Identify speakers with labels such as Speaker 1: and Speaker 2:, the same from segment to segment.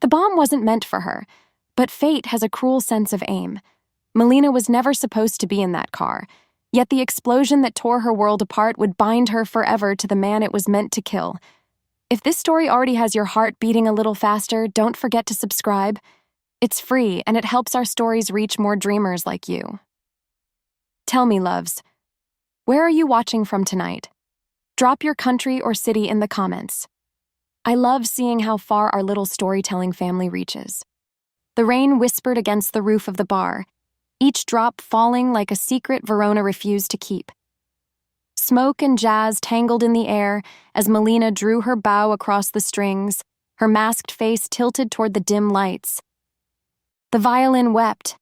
Speaker 1: The bomb wasn't meant for her, but fate has a cruel sense of aim. Melina was never supposed to be in that car, yet the explosion that tore her world apart would bind her forever to the man it was meant to kill. If this story already has your heart beating a little faster, don't forget to subscribe. It's free, and it helps our stories reach more dreamers like you. Tell me, loves, where are you watching from tonight? Drop your country or city in the comments. I love seeing how far our little storytelling family reaches. The rain whispered against the roof of the bar, each drop falling like a secret Verona refused to keep. Smoke and jazz tangled in the air as Melina drew her bow across the strings, her masked face tilted toward the dim lights. The violin wept.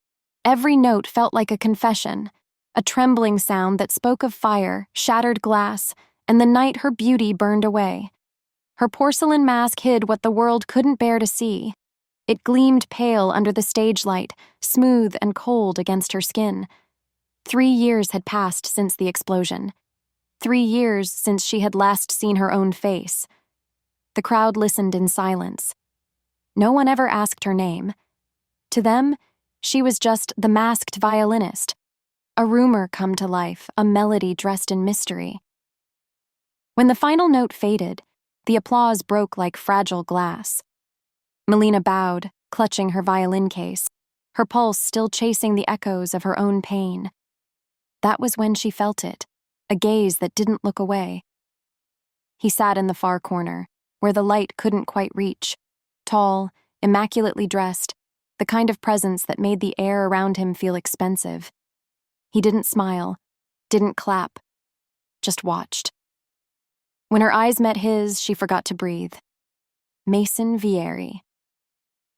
Speaker 1: Every note felt like a confession, a trembling sound that spoke of fire, shattered glass, and the night her beauty burned away. Her porcelain mask hid what the world couldn't bear to see. It gleamed pale under the stage light, smooth and cold against her skin. 3 years had passed since the explosion. 3 years since she had last seen her own face. The crowd listened in silence. No one ever asked her name. To them, she was just the masked violinist, a rumor come to life, a melody dressed in mystery. When the final note faded, the applause broke like fragile glass. Melina bowed, clutching her violin case, her pulse still chasing the echoes of her own pain. That was when she felt it, a gaze that didn't look away. He sat in the far corner, where the light couldn't quite reach, tall, immaculately dressed, the kind of presence that made the air around him feel expensive. He didn't smile, didn't clap, just watched. When her eyes met his, she forgot to breathe. Mason Vieri.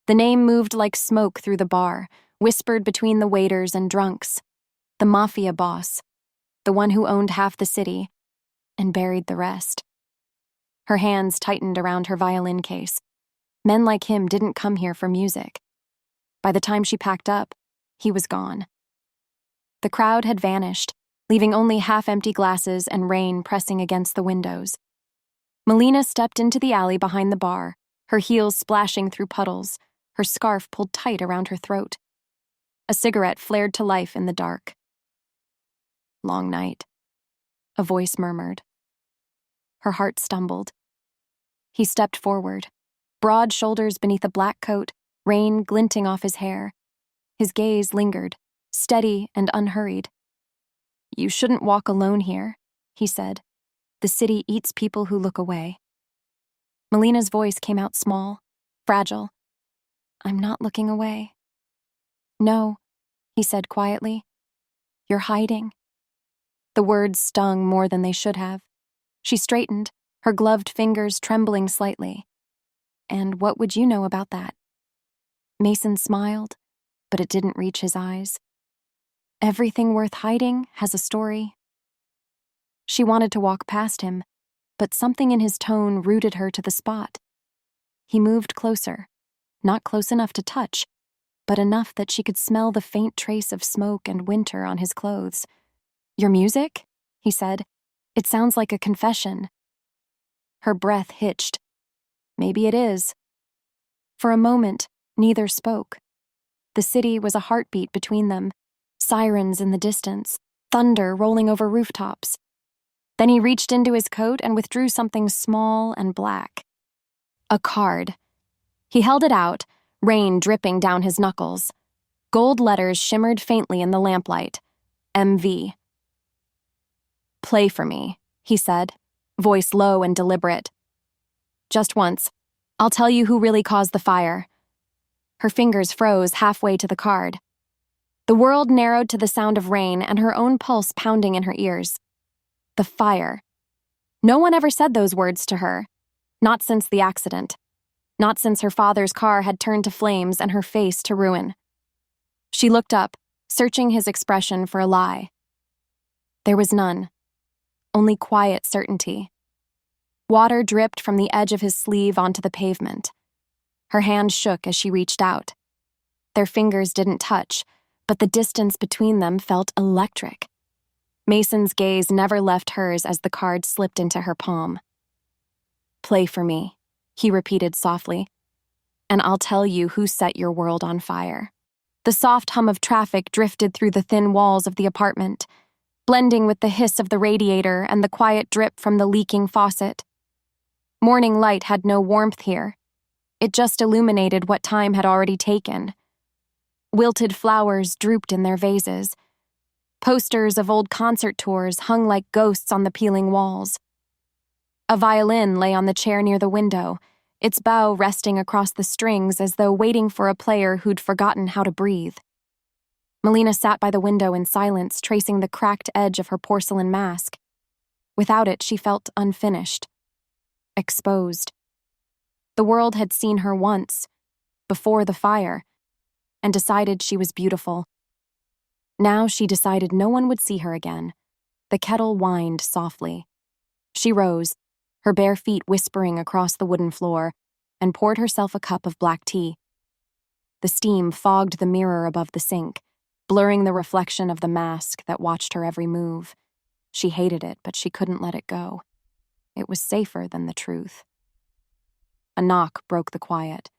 Speaker 1: The name moved like smoke through the bar, whispered between the waiters and drunks. The Mafia boss, the one who owned half the city, and buried the rest. Her hands tightened around her violin case. Men like him didn't come here for music. By the time she packed up, he was gone. The crowd had vanished, leaving only half-empty glasses and rain pressing against the windows. Melina stepped into the alley behind the bar, her heels splashing through puddles, her scarf pulled tight around her throat. A cigarette flared to life in the dark. Long night, a voice murmured. Her heart stumbled. He stepped forward, broad shoulders beneath a black coat, rain glinting off his hair. His gaze lingered, steady and unhurried. "You shouldn't walk alone here," he said. "The city eats people who look away." Melina's voice came out small, fragile. "I'm not looking away." "No," he said quietly. "You're hiding." The words stung more than they should have. She straightened, her gloved fingers trembling slightly. "And what would you know about that?" Mason smiled, but it didn't reach his eyes. "Everything worth hiding has a story." She wanted to walk past him, but something in his tone rooted her to the spot. He moved closer, not close enough to touch, but enough that she could smell the faint trace of smoke and winter on his clothes. "Your music?" he said. "It sounds like a confession." Her breath hitched. "Maybe it is." For a moment, neither spoke. The city was a heartbeat between them, sirens in the distance, thunder rolling over rooftops. Then he reached into his coat and withdrew something small and black. A card. He held it out, rain dripping down his knuckles. Gold letters shimmered faintly in the lamplight. MV. "Play for me," he said, voice low and deliberate. "Just once. I'll tell you who really caused the fire." Her fingers froze halfway to the card. The world narrowed to the sound of rain and her own pulse pounding in her ears. The fire. No one ever said those words to her. Not since the accident. Not since her father's car had turned to flames and her face to ruin. She looked up, searching his expression for a lie. There was none. Only quiet certainty. Water dripped from the edge of his sleeve onto the pavement. Her hand shook as she reached out. Their fingers didn't touch, but the distance between them felt electric. Mason's gaze never left hers as the card slipped into her palm. "Play for me," he repeated softly. and I'll tell you who set your world on fire." The soft hum of traffic drifted through the thin walls of the apartment, blending with the hiss of the radiator and the quiet drip from the leaking faucet. Morning light had no warmth here. It just illuminated what time had already taken. Wilted flowers drooped in their vases. Posters of old concert tours hung like ghosts on the peeling walls. A violin lay on the chair near the window, its bow resting across the strings as though waiting for a player who'd forgotten how to breathe. Melina sat by the window in silence, tracing the cracked edge of her porcelain mask. Without it, she felt unfinished, exposed. The world had seen her once, before the fire, and decided she was beautiful. Now she decided no one would see her again. The kettle whined softly. She rose, her bare feet whispering across the wooden floor, and poured herself a cup of black tea. The steam fogged the mirror above the sink, blurring the reflection of the mask that watched her every move. She hated it, but she couldn't let it go. It was safer than the truth. A knock broke the quiet.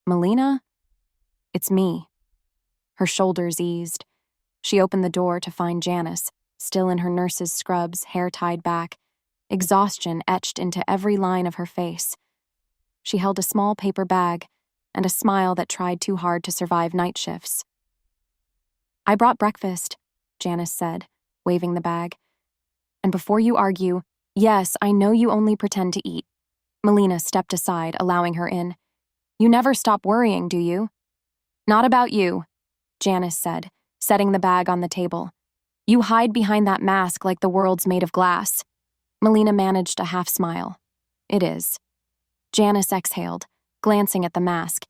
Speaker 1: "Melina? It's me." Her shoulders eased. She opened the door to find Janice, still in her nurse's scrubs, hair tied back, exhaustion etched into every line of her face. She held a small paper bag and a smile that tried too hard to survive night shifts. "I brought breakfast," Janice said, waving the bag. "And before you argue, yes, I know you only pretend to eat." Melina stepped aside, allowing her in. "You never stop worrying, do you?" "Not about you," Janice said, setting the bag on the table. "You hide behind that mask like the world's made of glass." Melina managed a half smile. "It is." Janice exhaled, glancing at the mask.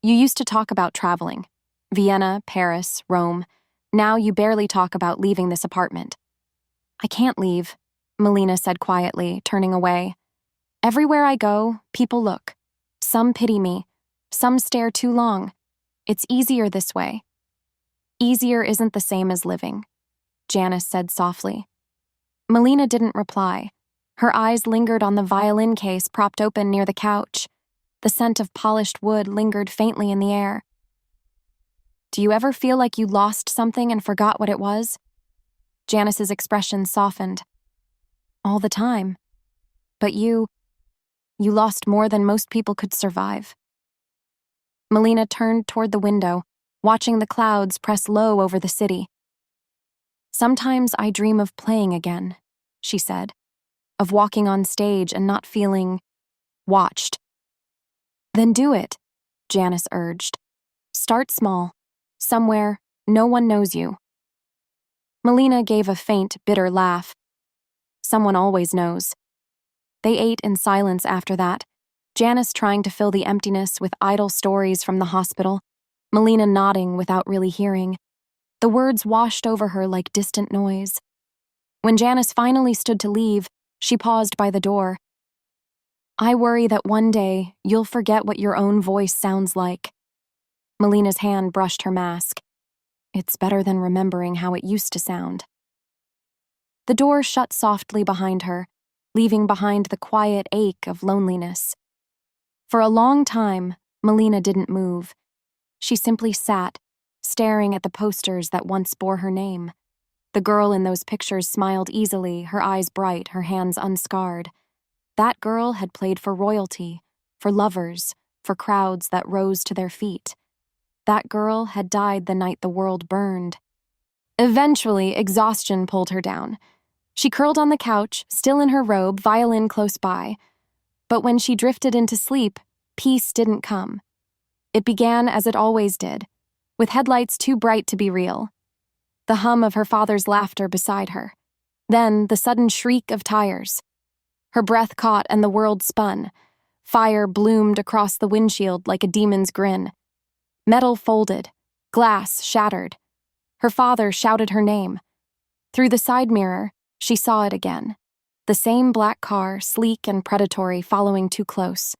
Speaker 1: "You used to talk about traveling. Vienna, Paris, Rome. Now you barely talk about leaving this apartment." "I can't leave," Melina said quietly, turning away. "Everywhere I go, people look. Some pity me. Some stare too long. It's easier this way." "Easier isn't the same as living," Janice said softly. Melina didn't reply. Her eyes lingered on the violin case propped open near the couch. The scent of polished wood lingered faintly in the air. "Do you ever feel like you lost something and forgot what it was?" Janice's expression softened. "All the time. But you lost more than most people could survive." Melina turned toward the window, watching the clouds press low over the city. "Sometimes I dream of playing again," she said, "of walking on stage and not feeling watched." "Then do it," Janice urged. "Start small, somewhere no one knows you." Melina gave a faint, bitter laugh. "Someone always knows." They ate in silence after that, Janice trying to fill the emptiness with idle stories from the hospital, Melina nodding without really hearing. The words washed over her like distant noise. When Janice finally stood to leave, she paused by the door. "I worry that one day you'll forget what your own voice sounds like." Melina's hand brushed her mask. "It's better than remembering how it used to sound." The door shut softly behind her, leaving behind the quiet ache of loneliness. For a long time, Melina didn't move. She simply sat, staring at the posters that once bore her name. The girl in those pictures smiled easily, her eyes bright, her hands unscarred. That girl had played for royalty, for lovers, for crowds that rose to their feet. That girl had died the night the world burned. Eventually, exhaustion pulled her down. She curled on the couch, still in her robe, violin close by. But when she drifted into sleep, peace didn't come. It began as it always did, with headlights too bright to be real. The hum of her father's laughter beside her. Then the sudden shriek of tires. Her breath caught and the world spun. Fire bloomed across the windshield like a demon's grin. Metal folded, glass shattered. Her father shouted her name. Through the side mirror, she saw it again. The same black car, sleek and predatory, following too close.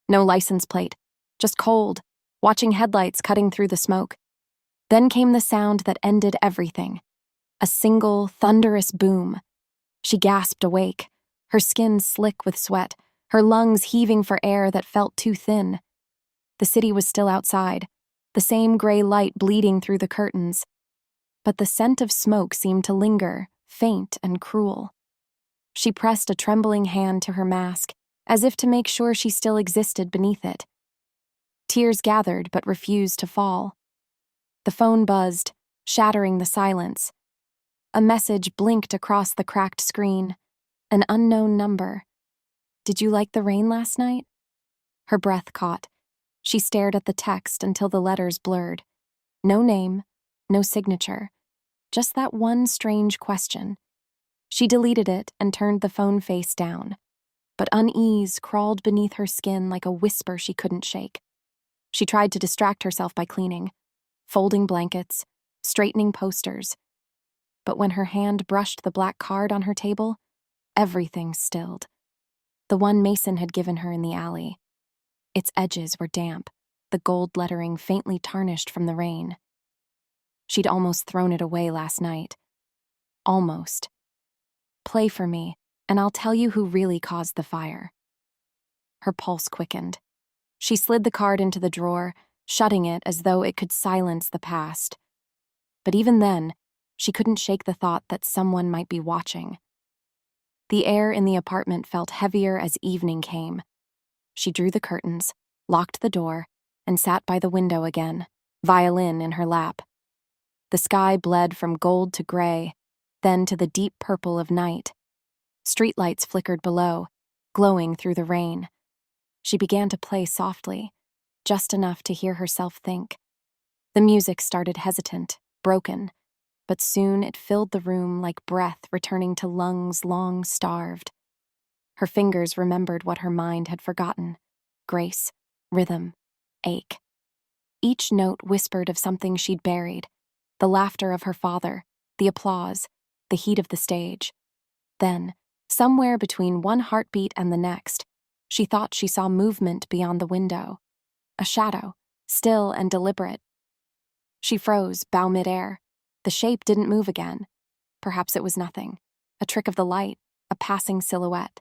Speaker 1: No license plate, just cold, watching headlights cutting through the smoke. Then came the sound that ended everything. A single, thunderous boom. She gasped awake, her skin slick with sweat, her lungs heaving for air that felt too thin. The city was still outside, the same gray light bleeding through the curtains, but the scent of smoke seemed to linger, faint and cruel. She pressed a trembling hand to her mask, as if to make sure she still existed beneath it. Tears gathered but refused to fall. The phone buzzed, shattering the silence. A message blinked across the cracked screen. An unknown number. "Did you like the rain last night?" Her breath caught. She stared at the text until the letters blurred. No name, no signature. Just that one strange question. She deleted it and turned the phone face down. But unease crawled beneath her skin like a whisper she couldn't shake. She tried to distract herself by cleaning, folding blankets, straightening posters. But when her hand brushed the black card on her table, everything stilled. The one Mason had given her in the alley. Its edges were damp, the gold lettering faintly tarnished from the rain. She'd almost thrown it away last night. Almost. "Play for me, and I'll tell you who really caused the fire." Her pulse quickened. She slid the card into the drawer, shutting it as though it could silence the past. But even then, she couldn't shake the thought that someone might be watching. The air in the apartment felt heavier as evening came. She drew the curtains, locked the door, and sat by the window again, violin in her lap. The sky bled from gold to gray, then to the deep purple of night. Streetlights flickered below, glowing through the rain. She began to play softly, just enough to hear herself think. The music started hesitant, broken, but soon it filled the room like breath returning to lungs long starved. Her fingers remembered what her mind had forgotten: grace, rhythm, ache. Each note whispered of something she'd buried: the laughter of her father, the applause, the heat of the stage. Then, somewhere between one heartbeat and the next, she thought she saw movement beyond the window. A shadow, still and deliberate. She froze, bow midair. The shape didn't move again. Perhaps it was nothing. A trick of the light, a passing silhouette.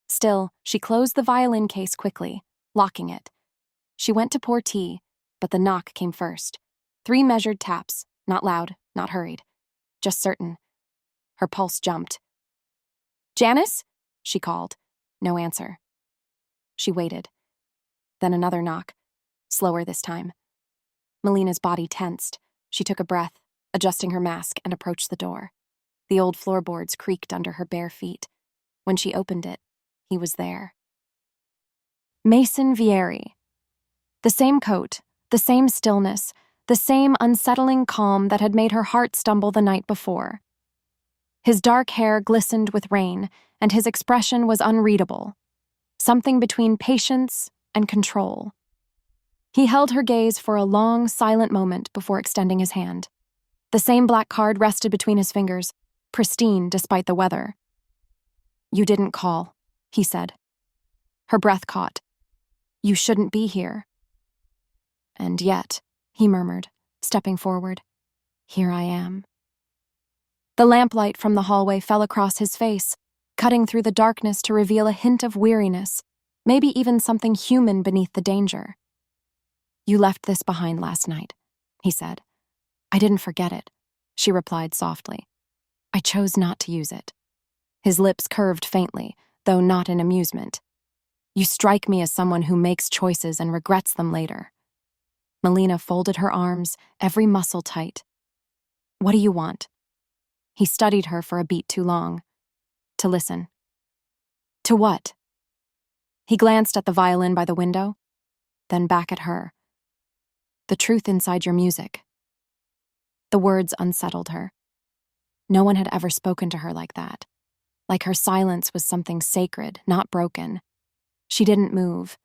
Speaker 1: Still, she closed the violin case quickly, locking it. She went to pour tea, but the knock came first. 3 measured taps, not loud, not hurried. Just certain. Her pulse jumped. "Janice?" she called. No answer. She waited. Then another knock, slower this time. Melina's body tensed. She took a breath, adjusting her mask, and approached the door. The old floorboards creaked under her bare feet. When she opened it, he was there. Mason Vieri. The same coat, the same stillness, the same unsettling calm that had made her heart stumble the night before. His dark hair glistened with rain, and his expression was unreadable. Something between patience and control. He held her gaze for a long, silent moment before extending his hand. The same black card rested between his fingers, pristine despite the weather. "You didn't call," he said. Her breath caught. "You shouldn't be here." "And yet," he murmured, stepping forward, "here I am." The lamplight from the hallway fell across his face, cutting through the darkness to reveal a hint of weariness, maybe even something human beneath the danger. "You left this behind last night," he said. "I didn't forget it," she replied softly. "I chose not to use it." His lips curved faintly, though not in amusement. "You strike me as someone who makes choices and regrets them later." Melina folded her arms, every muscle tight. "What do you want?" He studied her for a beat too long. "To listen." "To what?" He glanced at the violin by the window, then back at her. "The truth inside your music." The words unsettled her. No one had ever spoken to her like that. Like her silence was something sacred, not broken. She didn't move,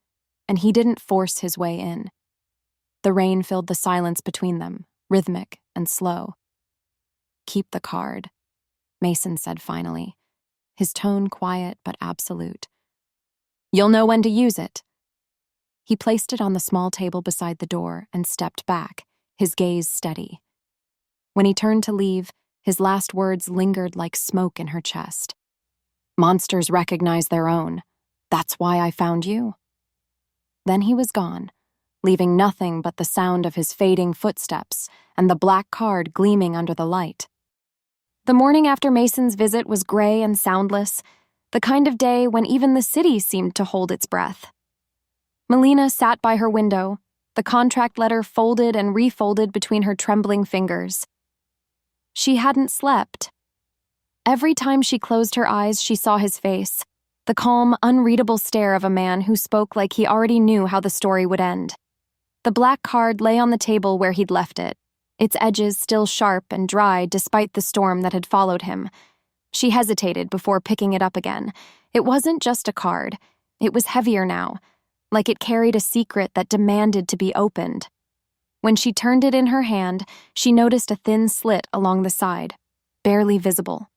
Speaker 1: and he didn't force his way in. The rain filled the silence between them, rhythmic and slow. "Keep the card," Mason said finally, his tone quiet but absolute. "You'll know when to use it." He placed it on the small table beside the door and stepped back, his gaze steady. When he turned to leave, his last words lingered like smoke in her chest. "Monsters recognize their own. That's why I found you." Then he was gone, leaving nothing but the sound of his fading footsteps and the black card gleaming under the light. The morning after Mason's visit was gray and soundless, the kind of day when even the city seemed to hold its breath. Melina sat by her window, the contract letter folded and refolded between her trembling fingers. She hadn't slept. Every time she closed her eyes, she saw his face, the calm, unreadable stare of a man who spoke like he already knew how the story would end. The black card lay on the table where he'd left it, its edges still sharp and dry despite the storm that had followed him. She hesitated before picking it up again. It wasn't just a card. It was heavier now, like it carried a secret that demanded to be opened. When she turned it in her hand, she noticed a thin slit along the side, barely visible.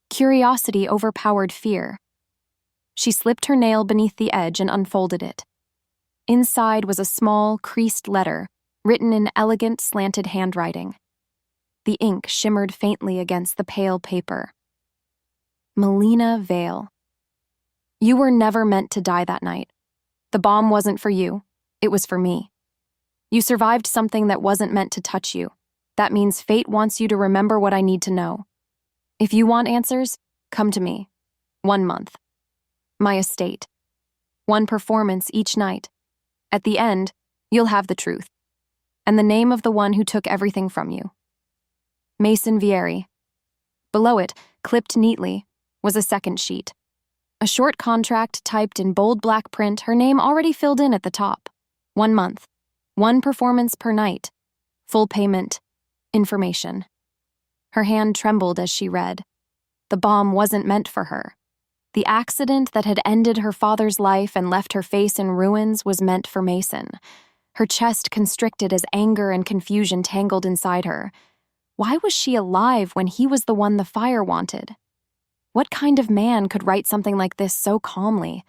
Speaker 1: Curiosity overpowered fear. She slipped her nail beneath the edge and unfolded it. Inside was a small, creased letter, written in elegant, slanted handwriting. The ink shimmered faintly against the pale paper. Melina Vale. You were never meant to die that night. The bomb wasn't for you. It was for me. You survived something that wasn't meant to touch you. That means fate wants you to remember what I need to know. If you want answers, come to me. 1 month. My estate. 1 performance each night. At the end, you'll have the truth. And the name of the one who took everything from you. Mason Vieri. Below it, clipped neatly, was a second sheet. A short contract typed in bold black print, her name already filled in at the top. 1 month. 1 performance per night. Full payment. Information. Her hand trembled as she read. The bomb wasn't meant for her. The accident that had ended her father's life and left her face in ruins was meant for Mason. Her chest constricted as anger and confusion tangled inside her. Why was she alive when he was the one the fire wanted? What kind of man could write something like this so calmly?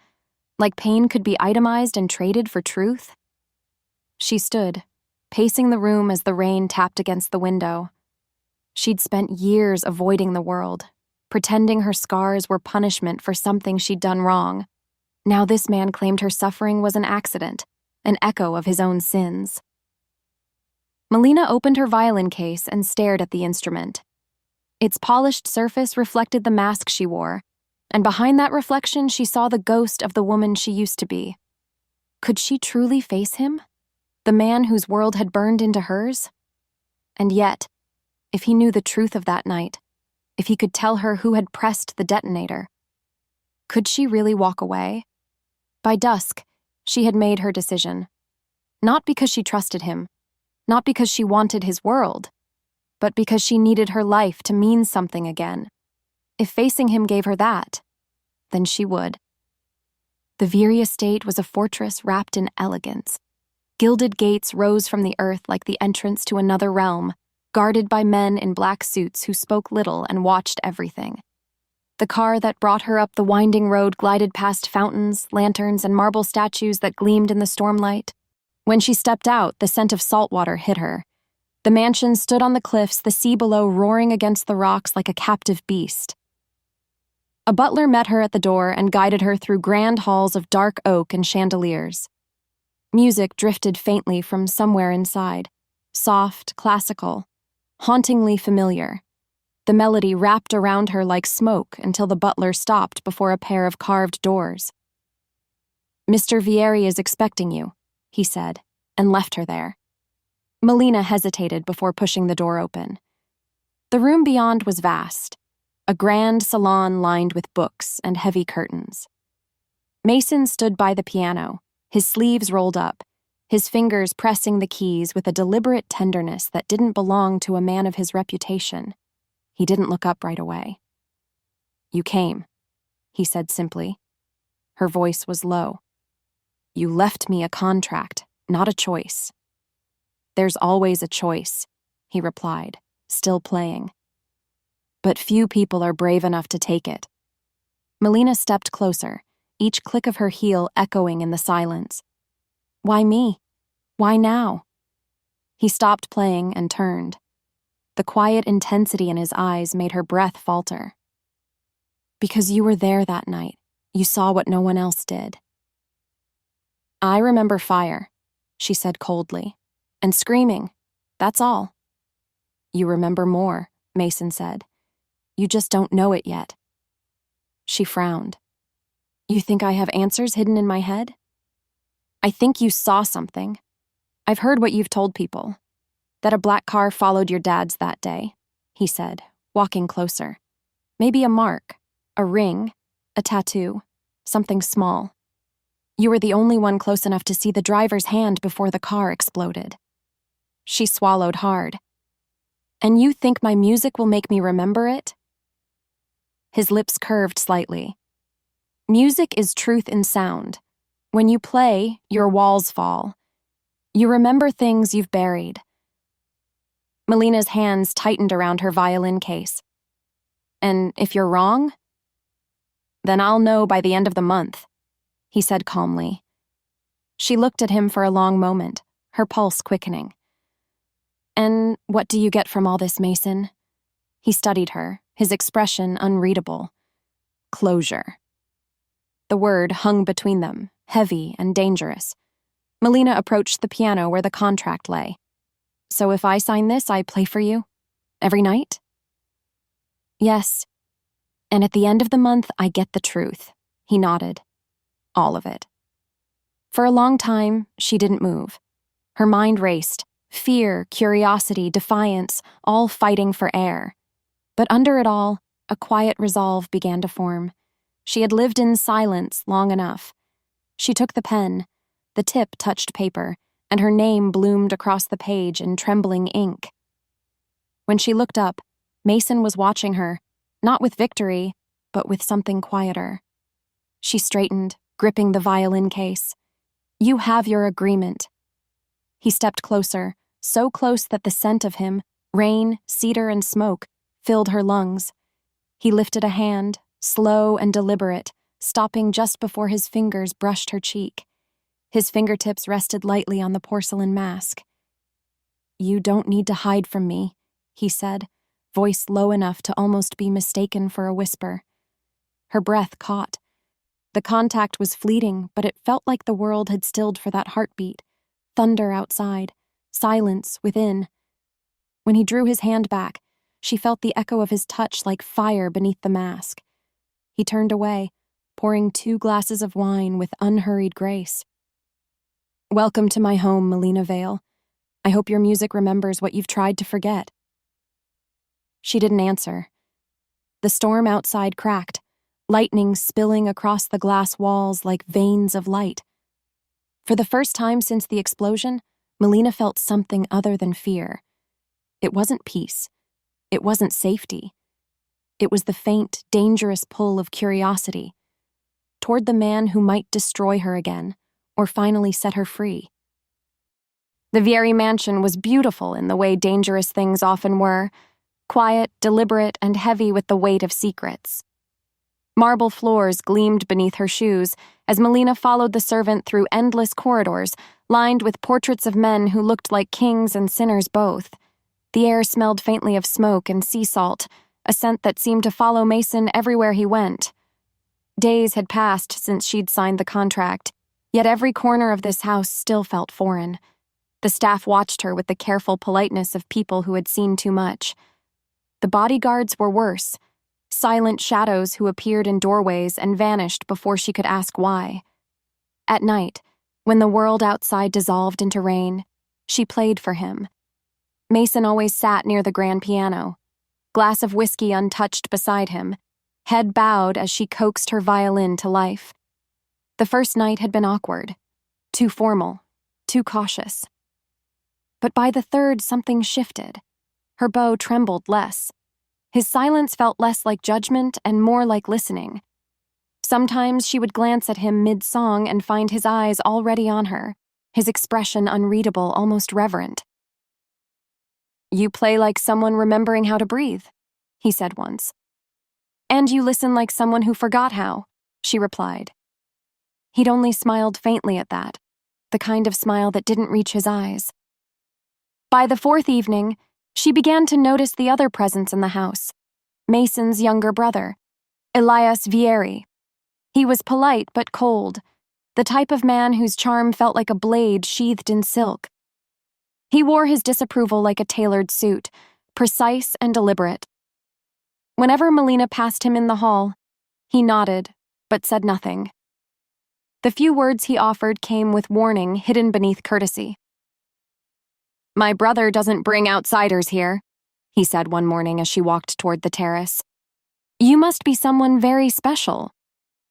Speaker 1: Like pain could be itemized and traded for truth? She stood, pacing the room as the rain tapped against the window. She'd spent years avoiding the world, pretending her scars were punishment for something she'd done wrong. Now this man claimed her suffering was an accident, an echo of his own sins. Melina opened her violin case and stared at the instrument. Its polished surface reflected the mask she wore, and behind that reflection she saw the ghost of the woman she used to be. Could she truly face him? The man whose world had burned into hers? And yet, if he knew the truth of that night, if he could tell her who had pressed the detonator, could she really walk away? By dusk, she had made her decision. Not because she trusted him, not because she wanted his world, but because she needed her life to mean something again. If facing him gave her that, then she would. The Vieri estate was a fortress wrapped in elegance. Gilded gates rose from the earth like the entrance to another realm, guarded by men in black suits who spoke little and watched everything. The car that brought her up the winding road glided past fountains, lanterns, and marble statues that gleamed in the stormlight. When she stepped out, the scent of salt water hit her. The mansion stood on the cliffs, the sea below roaring against the rocks like a captive beast. A butler met her at the door and guided her through grand halls of dark oak and chandeliers. Music drifted faintly from somewhere inside, soft, classical, hauntingly familiar. The melody wrapped around her like smoke until the butler stopped before a pair of carved doors. "Mr. Vieri is expecting you," he said, and left her there. Melina hesitated before pushing the door open. The room beyond was vast, a grand salon lined with books and heavy curtains. Mason stood by the piano, his sleeves rolled up, his fingers pressing the keys with a deliberate tenderness that didn't belong to a man of his reputation. He didn't look up right away. "You came," he said simply. Her voice was low. "You left me a contract, not a choice." "There's always a choice," he replied, still playing. "But few people are brave enough to take it." Melina stepped closer, each click of her heel echoing in the silence. "Why me? Why now?" He stopped playing and turned. The quiet intensity in his eyes made her breath falter. "Because you were there that night. You saw what no one else did." "I remember fire. she said coldly. And screaming. That's all. You remember more, Mason said. You just don't know it yet. She frowned. You think I have answers hidden in my head? I think you saw something. I've heard what you've told people. That a black car followed your dad's that day, he said, walking closer. Maybe a mark, a ring, a tattoo, something small. You were the only one close enough to see the driver's hand before the car exploded. She swallowed hard. And you think my music will make me remember it? His lips curved slightly. Music is truth in sound. When you play, your walls fall. You remember things you've buried. Melina's hands tightened around her violin case. And if you're wrong? Then I'll know by the end of the month, he said calmly. She looked at him for a long moment, her pulse quickening. And what do you get from all this, Mason? He studied her, his expression unreadable. Closure. The word hung between them, heavy and dangerous. Melina approached the piano where the contract lay. So if I sign this, I play for you? Every night? Yes. And at the end of the month, I get the truth. He nodded. All of it. For a long time, she didn't move. Her mind raced. Fear, curiosity, defiance, all fighting for air. But under it all, a quiet resolve began to form. She had lived in silence long enough. She took the pen. The tip touched paper, and her name bloomed across the page in trembling ink. When she looked up, Mason was watching her, not with victory, but with something quieter. She straightened, gripping the violin case. You have your agreement. He stepped closer, so close that the scent of him, rain, cedar, and smoke, filled her lungs. He lifted a hand, slow and deliberate, stopping just before his fingers brushed her cheek. His fingertips rested lightly on the porcelain mask. You don't need to hide from me, he said, voice low enough to almost be mistaken for a whisper. Her breath caught. The contact was fleeting, but it felt like the world had stilled for that heartbeat. Thunder outside, silence within. When he drew his hand back, she felt the echo of his touch like fire beneath the mask. He turned away, pouring 2 glasses of wine with unhurried grace. Welcome to my home, Melina Vale. I hope your music remembers what you've tried to forget. She didn't answer. The storm outside cracked, lightning spilling across the glass walls like veins of light. For the first time since the explosion, Melina felt something other than fear. It wasn't peace. It wasn't safety. It was the faint, dangerous pull of curiosity toward the man who might destroy her again, or finally set her free. The Vieri mansion was beautiful in the way dangerous things often were, quiet, deliberate, and heavy with the weight of secrets. Marble floors gleamed beneath her shoes as Melina followed the servant through endless corridors lined with portraits of men who looked like kings and sinners both. The air smelled faintly of smoke and sea salt, a scent that seemed to follow Mason everywhere he went. Days had passed since she'd signed the contract, yet every corner of this house still felt foreign. The staff watched her with the careful politeness of people who had seen too much. The bodyguards were worse, silent shadows who appeared in doorways and vanished before she could ask why. At night, when the world outside dissolved into rain, she played for him. Mason always sat near the grand piano, glass of whiskey untouched beside him, head bowed as she coaxed her violin to life. The first night had been awkward, too formal, too cautious. But by the third, something shifted. Her bow trembled less. His silence felt less like judgment and more like listening. Sometimes she would glance at him mid-song and find his eyes already on her, his expression unreadable, almost reverent. You play like someone remembering how to breathe, he said once. And you listen like someone who forgot how, she replied. He'd only smiled faintly at that, the kind of smile that didn't reach his eyes. By the 4th evening, she began to notice the other presence in the house, Mason's younger brother, Elias Vieri. He was polite but cold, the type of man whose charm felt like a blade sheathed in silk. He wore his disapproval like a tailored suit, precise and deliberate. Whenever Melina passed him in the hall, he nodded, but said nothing. The few words he offered came with warning hidden beneath courtesy. "My brother doesn't bring outsiders here," he said one morning as she walked toward the terrace. "You must be someone very special,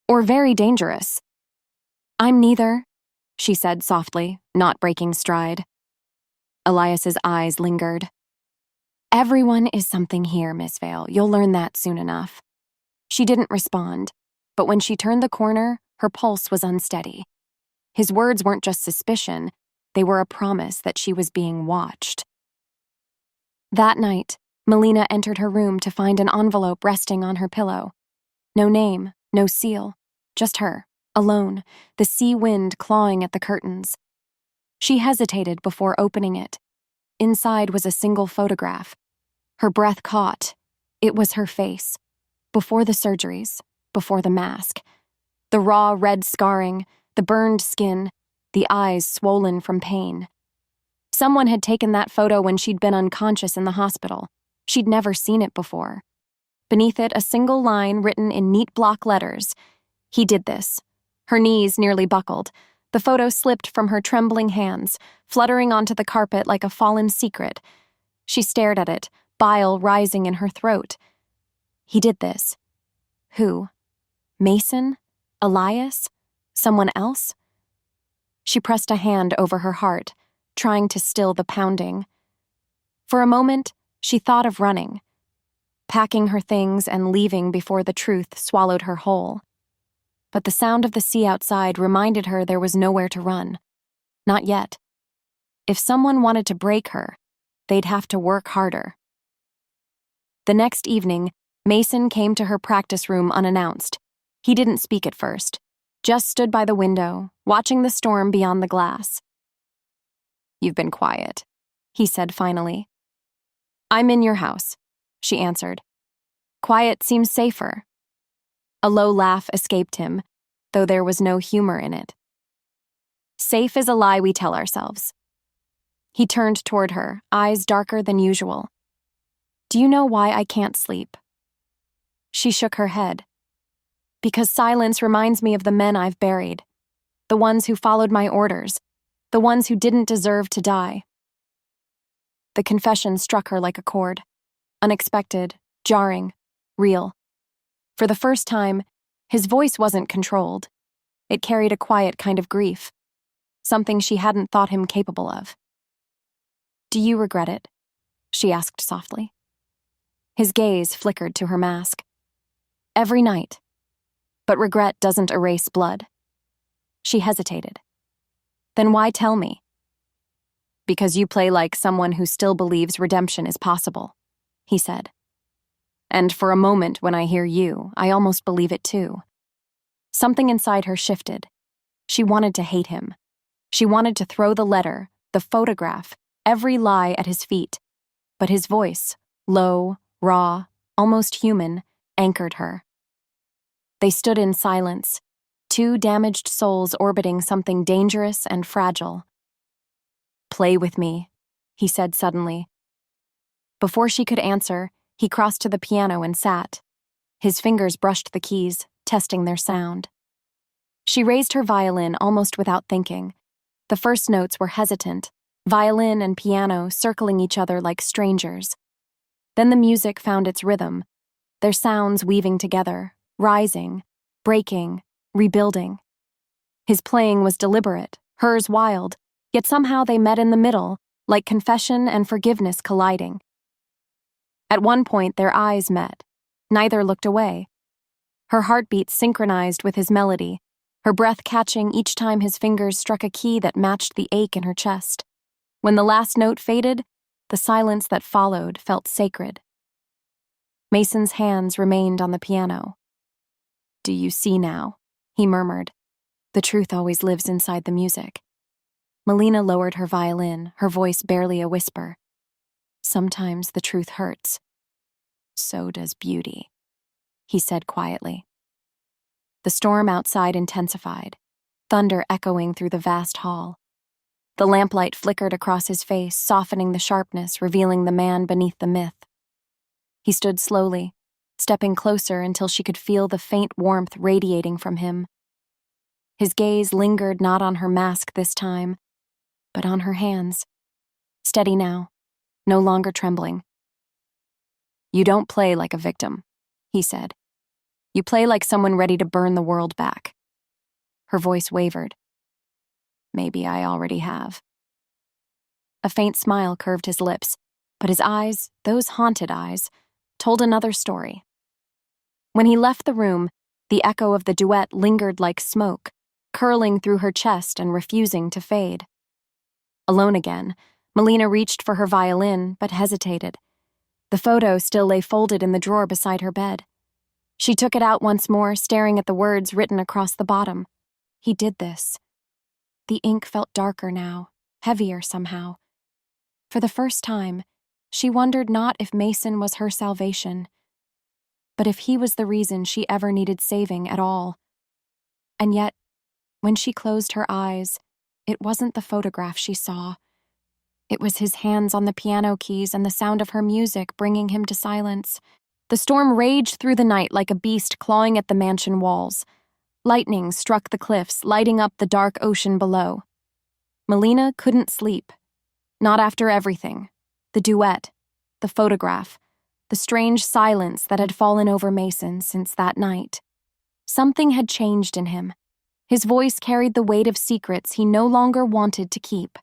Speaker 1: or very dangerous." "I'm neither," she said softly, not breaking stride. Elias's eyes lingered. "Everyone is something here, Miss Vale. You'll learn that soon enough." She didn't respond, but when she turned the corner, her pulse was unsteady. His words weren't just suspicion, they were a promise that she was being watched. That night, Melina entered her room to find an envelope resting on her pillow. No name, no seal, just her, alone, the sea wind clawing at the curtains. She hesitated before opening it. Inside was a single photograph. Her breath caught. It was her face. Before the surgeries, before the mask. The raw red scarring, the burned skin, the eyes swollen from pain. Someone had taken that photo when she'd been unconscious in the hospital. She'd never seen it before. Beneath it, a single line written in neat block letters. He did this. Her knees nearly buckled. The photo slipped from her trembling hands, fluttering onto the carpet like a fallen secret. She stared at it, bile rising in her throat. He did this. Who? Mason? Elias? Someone else? She pressed a hand over her heart, trying to still the pounding. For a moment, she thought of running, packing her things and leaving before the truth swallowed her whole. But the sound of the sea outside reminded her there was nowhere to run. Not yet. If someone wanted to break her, they'd have to work harder. The next evening, Mason came to her practice room unannounced. He didn't speak at first, just stood by the window, watching the storm beyond the glass. "You've been quiet," he said finally. "I'm in your house," she answered. "Quiet seems safer." A low laugh escaped him, though there was no humor in it. "Safe is a lie we tell ourselves." He turned toward her, eyes darker than usual. "Do you know why I can't sleep?" She shook her head. "Because silence reminds me of the men I've buried, the ones who followed my orders, the ones who didn't deserve to die." The confession struck her like a chord. Unexpected, jarring, real. For the first time, his voice wasn't controlled. It carried a quiet kind of grief, something she hadn't thought him capable of. "Do you regret it?" she asked softly. His gaze flickered to her mask. "Every night. But regret doesn't erase blood." She hesitated. "Then why tell me?" "Because you play like someone who still believes redemption is possible," he said. "And for a moment when I hear you, I almost believe it too." Something inside her shifted. She wanted to hate him. She wanted to throw the letter, the photograph, every lie at his feet. But his voice, low, raw, almost human, anchored her. They stood in silence, two damaged souls orbiting something dangerous and fragile. "Play with me," he said suddenly. Before she could answer, he crossed to the piano and sat. His fingers brushed the keys, testing their sound. She raised her violin almost without thinking. The first notes were hesitant, violin and piano circling each other like strangers. Then the music found its rhythm, their sounds weaving together, rising, breaking, rebuilding. His playing was deliberate, hers wild, yet somehow they met in the middle, like confession and forgiveness colliding. At one point, their eyes met. Neither looked away. Her heartbeat synchronized with his melody, her breath catching each time his fingers struck a key that matched the ache in her chest. When the last note faded, the silence that followed felt sacred. Mason's hands remained on the piano. "Do you see now?" he murmured. "The truth always lives inside the music." Melina lowered her violin, her voice barely a whisper. "Sometimes the truth hurts. So does beauty," he said quietly. The storm outside intensified. thunder echoing through the vast hall. The lamplight flickered across his face, softening the sharpness, revealing the man beneath the myth. He stood slowly, stepping closer until she could feel the faint warmth radiating from him. His gaze lingered not on her mask this time, but on her hands. Steady now, no longer trembling. "You don't play like a victim," he said. "You play like someone ready to burn the world back." Her voice wavered. "Maybe I already have." A faint smile curved his lips, but his eyes, those haunted eyes, told another story. When he left the room, the echo of the duet lingered like smoke, curling through her chest and refusing to fade. Alone again, Melina reached for her violin, but hesitated. The photo still lay folded in the drawer beside her bed. She took it out once more, staring at the words written across the bottom. He did this. The ink felt darker now, heavier somehow. For the first time, she wondered not if Mason was her salvation, but if he was the reason she ever needed saving at all. And yet, when she closed her eyes, it wasn't the photograph she saw. It was his hands on the piano keys and the sound of her music bringing him to silence. The storm raged through the night like a beast clawing at the mansion walls. Lightning struck the cliffs, lighting up the dark ocean below. Melina couldn't sleep. Not after everything. The duet, the photograph, the strange silence that had fallen over Mason since that night. Something had changed in him. His voice carried the weight of secrets he no longer wanted to keep.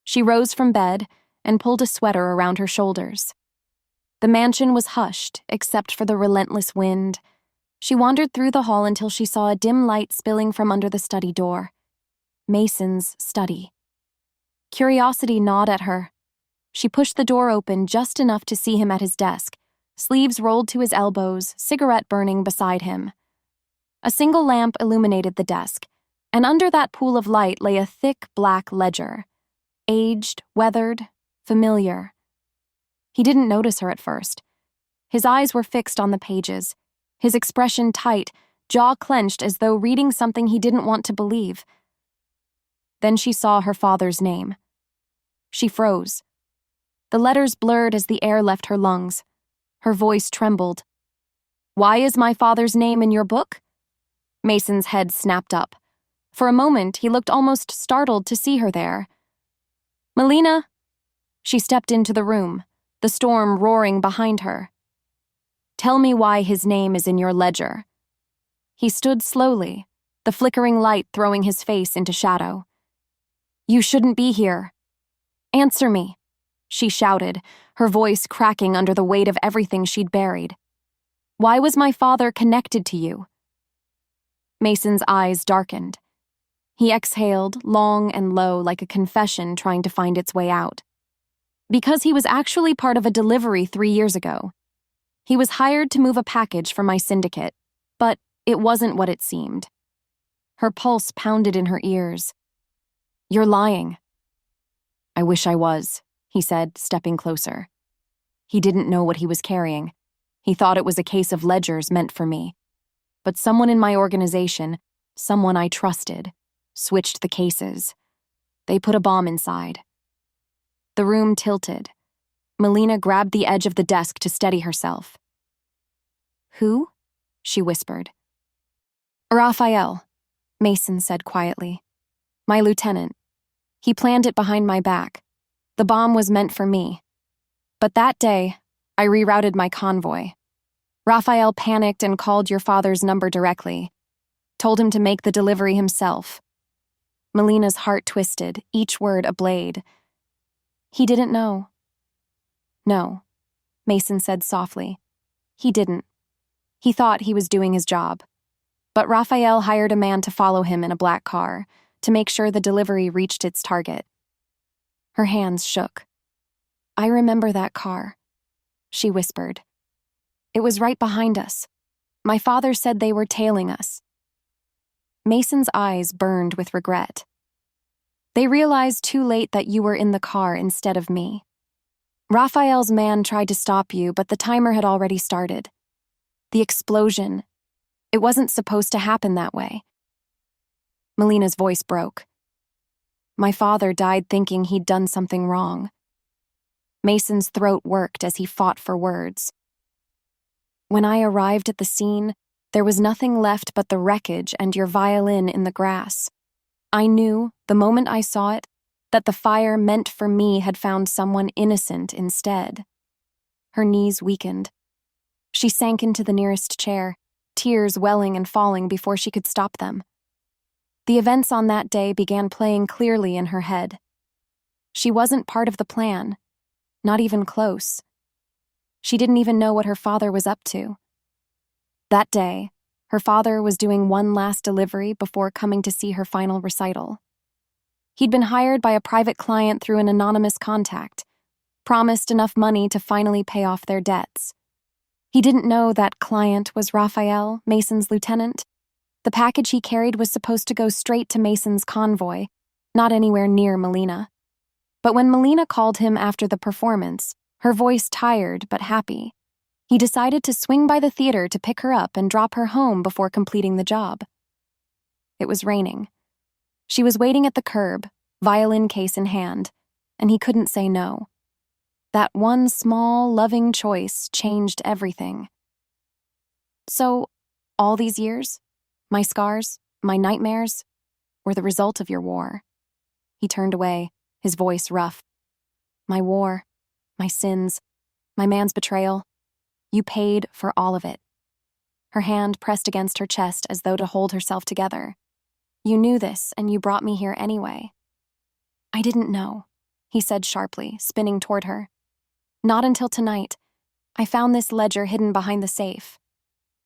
Speaker 1: She rose from bed and pulled a sweater around her shoulders. The mansion was hushed, except for the relentless wind. She wandered through the hall until she saw a dim light spilling from under the study door. Mason's study. Curiosity gnawed at her. She pushed the door open just enough to see him at his desk, sleeves rolled to his elbows, cigarette burning beside him. A single lamp illuminated the desk, and under that pool of light lay a thick black ledger. Aged, weathered, familiar. He didn't notice her at first. His eyes were fixed on the pages, his expression tight, jaw clenched as though reading something he didn't want to believe. Then she saw her father's name. She froze. The letters blurred as the air left her lungs. Her voice trembled. "Why is my father's name in your book?" Mason's head snapped up. For a moment, he looked almost startled to see her there. "Melina!" She stepped into the room, the storm roaring behind her. "Tell me why his name is in your ledger." He stood slowly, the flickering light throwing his face into shadow. "You shouldn't be here." "Answer me," she shouted, her voice cracking under the weight of everything she'd buried. "Why was my father connected to you?" Mason's eyes darkened. He exhaled, long and low, like a confession trying to find its way out. "Because he was actually part of a delivery 3 years ago. He was hired to move a package for my syndicate, but it wasn't what it seemed." Her pulse pounded in her ears. "You're lying." "I wish I was," he said, stepping closer. He didn't know what he was carrying. He thought it was a case of ledgers meant for me. But someone in my organization, someone I trusted, switched the cases. They put a bomb inside. The room tilted. Melina grabbed the edge of the desk to steady herself. "Who?" she whispered. "Raphael," Mason said quietly. "My lieutenant. He planned it behind my back. The bomb was meant for me. But that day, I rerouted my convoy. Raphael panicked and called your father's number directly. Told him to make the delivery himself." Melina's heart twisted, each word a blade. "He didn't know." "No," Mason said softly. "He didn't. He thought he was doing his job. But Raphael hired a man to follow him in a black car, to make sure the delivery reached its target." Her hands shook. "I remember that car," she whispered. "It was right behind us. My father said they were tailing us." Mason's eyes burned with regret. "They realized too late that you were in the car instead of me. Raphael's man tried to stop you, but the timer had already started. The explosion. It wasn't supposed to happen that way." Melina's voice broke. My father died thinking he'd done something wrong. Mason's throat worked as he fought for words. When I arrived at the scene, there was nothing left but the wreckage and your violin in the grass. I knew, the moment I saw it, that the fire meant for me had found someone innocent instead. Her knees weakened. She sank into the nearest chair, tears welling and falling before she could stop them. The events on that day began playing clearly in her head. She wasn't part of the plan, not even close. She didn't even know what her father was up to. That day, her father was doing one last delivery before coming to see her final recital. He'd been hired by a private client through an anonymous contact, promised enough money to finally pay off their debts. He didn't know that client was Raphael, Mason's lieutenant. The package he carried was supposed to go straight to Mason's convoy, not anywhere near Melina. But when Melina called him after the performance, her voice tired but happy, he decided to swing by the theater to pick her up and drop her home before completing the job. It was raining. She was waiting at the curb, violin case in hand, and he couldn't say no. That one small, loving choice changed everything. So, all these years, my scars, my nightmares, were the result of your war. He turned away, his voice rough. My war, my sins, my man's betrayal. You paid for all of it. Her hand pressed against her chest as though to hold herself together. You knew this, and you brought me here anyway. I didn't know, he said sharply, spinning toward her. Not until tonight. I found this ledger hidden behind the safe.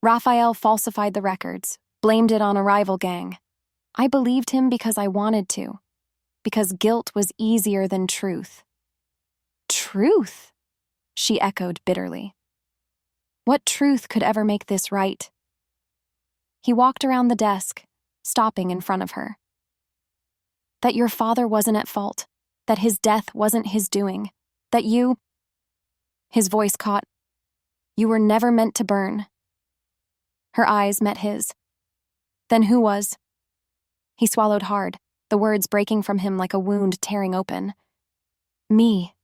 Speaker 1: Raphael falsified the records, blamed it on a rival gang. I believed him because I wanted to, because guilt was easier than truth. Truth? She echoed bitterly. What truth could ever make this right? He walked around the desk, stopping in front of her. That your father wasn't at fault, that his death wasn't his doing, that you... His voice caught. You were never meant to burn. Her eyes met his. Then who was? He swallowed hard, the words breaking from him like a wound tearing open. Me.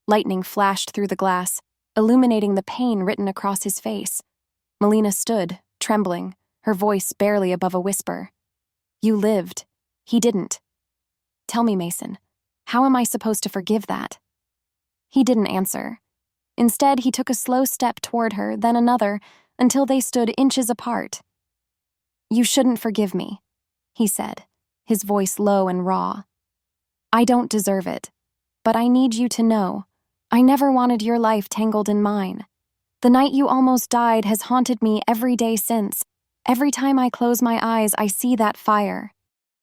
Speaker 1: Lightning flashed through the glass, illuminating the pain written across his face. Melina stood, trembling, her voice barely above a whisper. You lived. He didn't. Tell me, Mason, how am I supposed to forgive that? He didn't answer. Instead, he took a slow step toward her, then another, until they stood inches apart. You shouldn't forgive me, he said, his voice low and raw. I don't deserve it, but I need you to know, I never wanted your life tangled in mine. The night you almost died has haunted me every day since. Every time I close my eyes, I see that fire.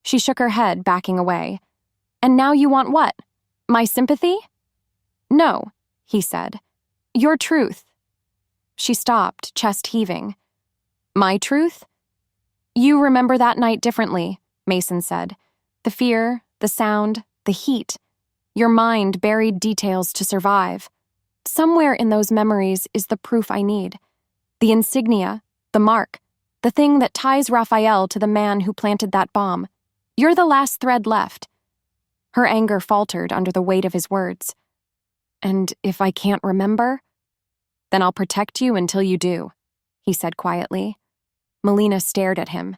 Speaker 1: She shook her head, backing away. And now you want what? My sympathy? No, he said. Your truth. She stopped, chest heaving. My truth? You remember that night differently, Mason said. The fear, the sound, the heat. Your mind buried details to survive. Somewhere in those memories is the proof I need. The insignia, the mark, the thing that ties Raphael to the man who planted that bomb. You're the last thread left. Her anger faltered under the weight of his words. And if I can't remember? Then I'll protect you until you do, he said quietly. Melina stared at him.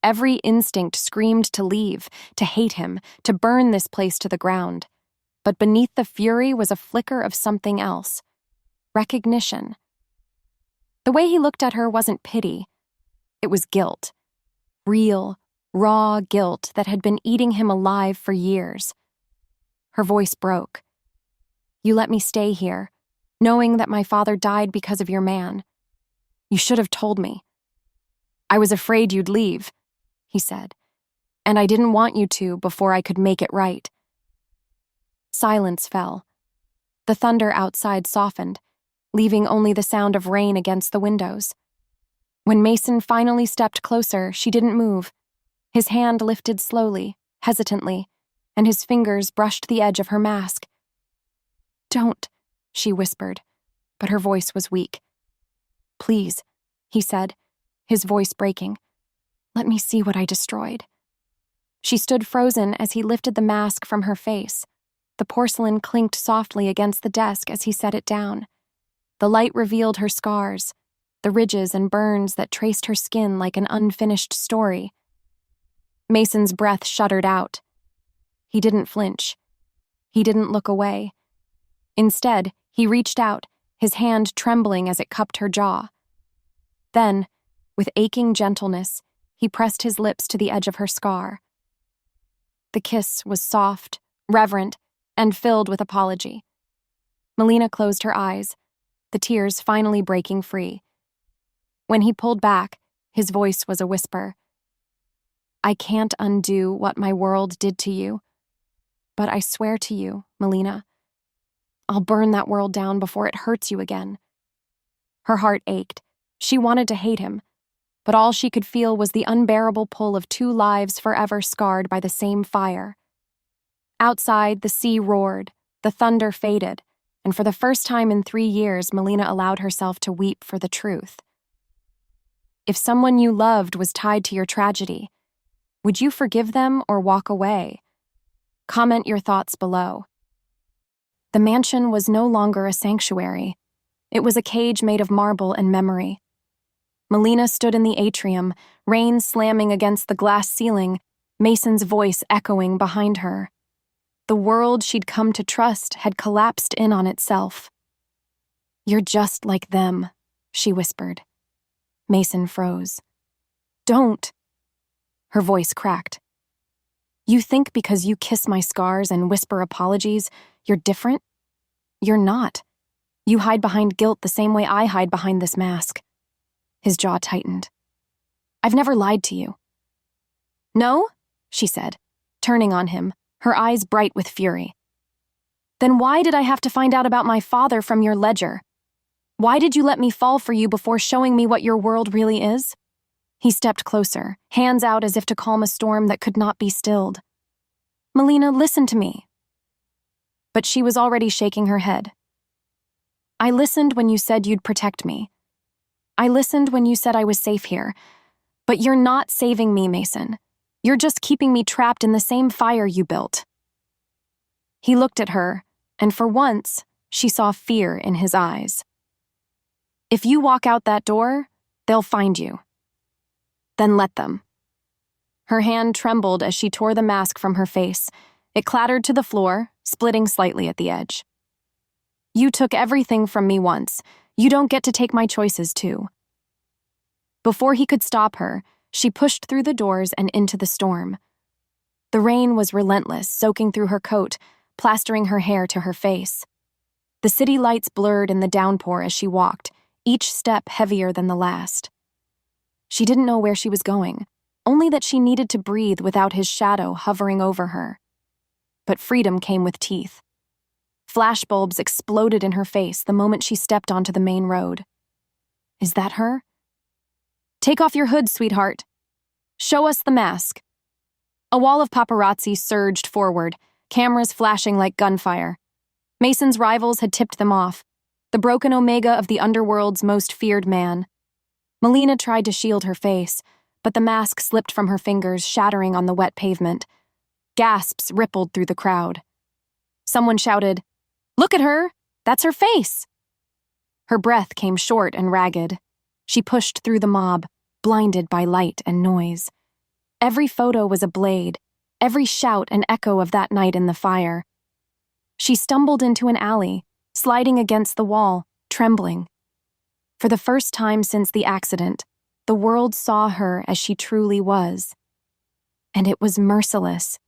Speaker 1: Every instinct screamed to leave, to hate him, to burn this place to the ground. But beneath the fury was a flicker of something else. Recognition. The way he looked at her wasn't pity. It was guilt. Real, raw guilt that had been eating him alive for years. Her voice broke. You let me stay here, knowing that my father died because of your man. You should have told me. I was afraid you'd leave, he said, and I didn't want you to before I could make it right. Silence fell. The thunder outside softened, leaving only the sound of rain against the windows. When Mason finally stepped closer, she didn't move. His hand lifted slowly, hesitantly, and his fingers brushed the edge of her mask. Don't, she whispered, but her voice was weak. Please, he said, his voice breaking. Let me see what I destroyed. She stood frozen as he lifted the mask from her face. The porcelain clinked softly against the desk as he set it down. The light revealed her scars, the ridges and burns that traced her skin like an unfinished story. Mason's breath shuddered out. He didn't flinch. He didn't look away. Instead, he reached out, his hand trembling as it cupped her jaw. Then, with aching gentleness, he pressed his lips to the edge of her scar. The kiss was soft, reverent, and filled with apology. Melina closed her eyes, the tears finally breaking free. When he pulled back, his voice was a whisper. "I can't undo what my world did to you. But I swear to you, Melina, I'll burn that world down before it hurts you again." Her heart ached. She wanted to hate him, but all she could feel was the unbearable pull of two lives forever scarred by the same fire. Outside, the sea roared, the thunder faded, and for the first time in 3 years, Melina allowed herself to weep for the truth. If someone you loved was tied to your tragedy, would you forgive them or walk away? Comment your thoughts below. The mansion was no longer a sanctuary. It was a cage made of marble and memory. Melina stood in the atrium, rain slamming against the glass ceiling, Mason's voice echoing behind her. The world she'd come to trust had collapsed in on itself. "You're just like them," she whispered. Mason froze. "Don't." Her voice cracked. "You think because you kiss my scars and whisper apologies, you're different? You're not. You hide behind guilt the same way I hide behind this mask." His jaw tightened. "I've never lied to you." "No?" she said, turning on him, her eyes bright with fury. "Then why did I have to find out about my father from your ledger? Why did you let me fall for you before showing me what your world really is?" He stepped closer, hands out as if to calm a storm that could not be stilled. "Melina, listen to me." But she was already shaking her head. "I listened when you said you'd protect me. I listened when you said I was safe here. But you're not saving me, Mason. You're just keeping me trapped in the same fire you built." He looked at her, and for once, she saw fear in his eyes. "If you walk out that door, they'll find you. Then let them." Her hand trembled as she tore the mask from her face. It clattered to the floor, splitting slightly at the edge. "You took everything from me once. You don't get to take my choices, too." Before he could stop her, she pushed through the doors and into the storm. The rain was relentless, soaking through her coat, plastering her hair to her face. The city lights blurred in the downpour as she walked, each step heavier than the last. She didn't know where she was going, only that she needed to breathe without his shadow hovering over her. But freedom came with teeth. Flashbulbs exploded in her face the moment she stepped onto the main road. Is that her? "Take off your hood, sweetheart. Show us the mask." A wall of paparazzi surged forward, cameras flashing like gunfire. Mason's rivals had tipped them off, the broken omega of the underworld's most feared man. Melina tried to shield her face, but the mask slipped from her fingers, shattering on the wet pavement. Gasps rippled through the crowd. Someone shouted, "Look at her! That's her face!" Her breath came short and ragged. She pushed through the mob, blinded by light and noise. Every photo was a blade, every shout an echo of that night in the fire. She stumbled into an alley, sliding against the wall, trembling. For the first time since the accident, the world saw her as she truly was. And it was merciless.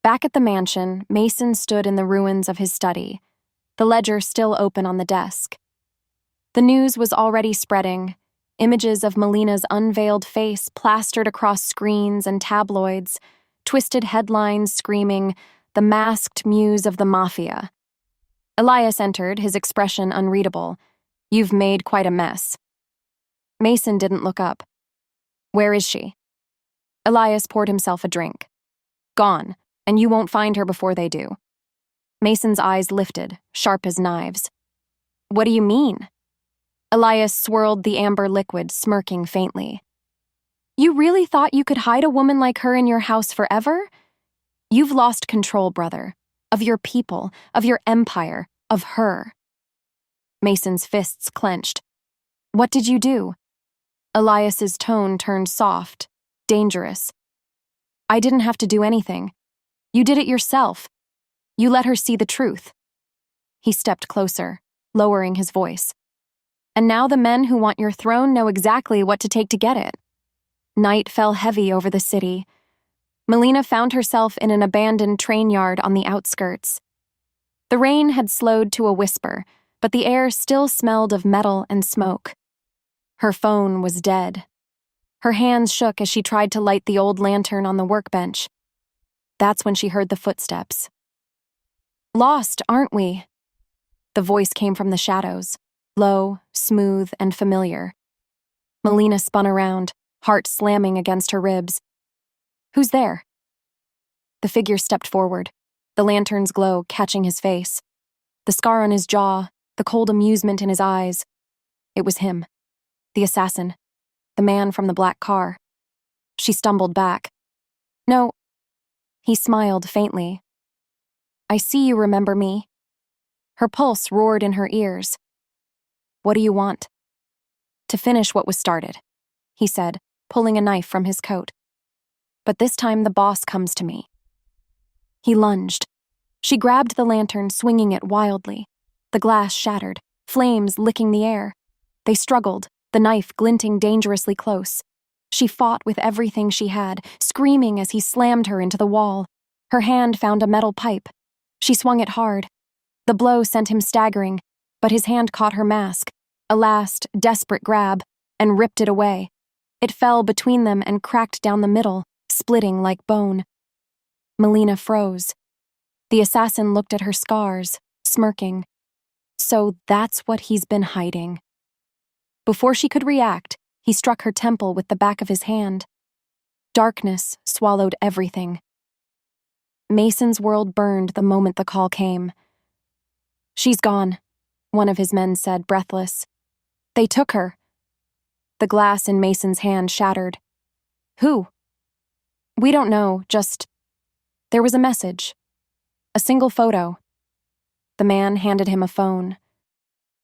Speaker 1: Back at the mansion, Mason stood in the ruins of his study, the ledger still open on the desk. The news was already spreading, images of Melina's unveiled face plastered across screens and tabloids, twisted headlines screaming, "The masked muse of the Mafia." Elias entered, his expression unreadable. "You've made quite a mess." Mason didn't look up. "Where is she?" Elias poured himself a drink. "Gone, and you won't find her before they do." Mason's eyes lifted, sharp as knives. "What do you mean?" Elias swirled the amber liquid, smirking faintly. You really thought you could hide a woman like her in your house forever? You've lost control, brother. Of your people, of your empire, of her. Mason's fists clenched. What did you do? Elias's tone turned soft, dangerous. I didn't have to do anything. You did it yourself. You let her see the truth. He stepped closer, lowering his voice. And now the men who want your throne know exactly what to take to get it. Night fell heavy over the city. Melina found herself in an abandoned train yard on the outskirts. The rain had slowed to a whisper, but the air still smelled of metal and smoke. Her phone was dead. Her hands shook as she tried to light the old lantern on the workbench. That's when she heard the footsteps. Lost, aren't we? The voice came from the shadows, low, smooth, and familiar. Melina spun around, heart slamming against her ribs. Who's there? The figure stepped forward, the lantern's glow catching his face. The scar on his jaw, the cold amusement in his eyes. It was him, the assassin, the man from the black car. She stumbled back. No. He smiled faintly. I see you remember me. Her pulse roared in her ears. What do you want? To finish what was started, he said, pulling a knife from his coat. But this time the boss comes to me. He lunged. She grabbed the lantern, swinging it wildly. The glass shattered, flames licking the air. They struggled, the knife glinting dangerously close. She fought with everything she had, screaming as he slammed her into the wall. Her hand found a metal pipe. She swung it hard. The blow sent him staggering, but his hand caught her mask, a last, desperate grab, and ripped it away. It fell between them and cracked down the middle, splitting like bone. Melina froze. The assassin looked at her scars, smirking. So that's what he's been hiding. Before she could react, he struck her temple with the back of his hand. Darkness swallowed everything. Mason's world burned the moment the call came. She's gone, one of his men said, breathless. They took her. The glass in Mason's hand shattered. Who? We don't know, just... There was a message. A single photo. The man handed him a phone.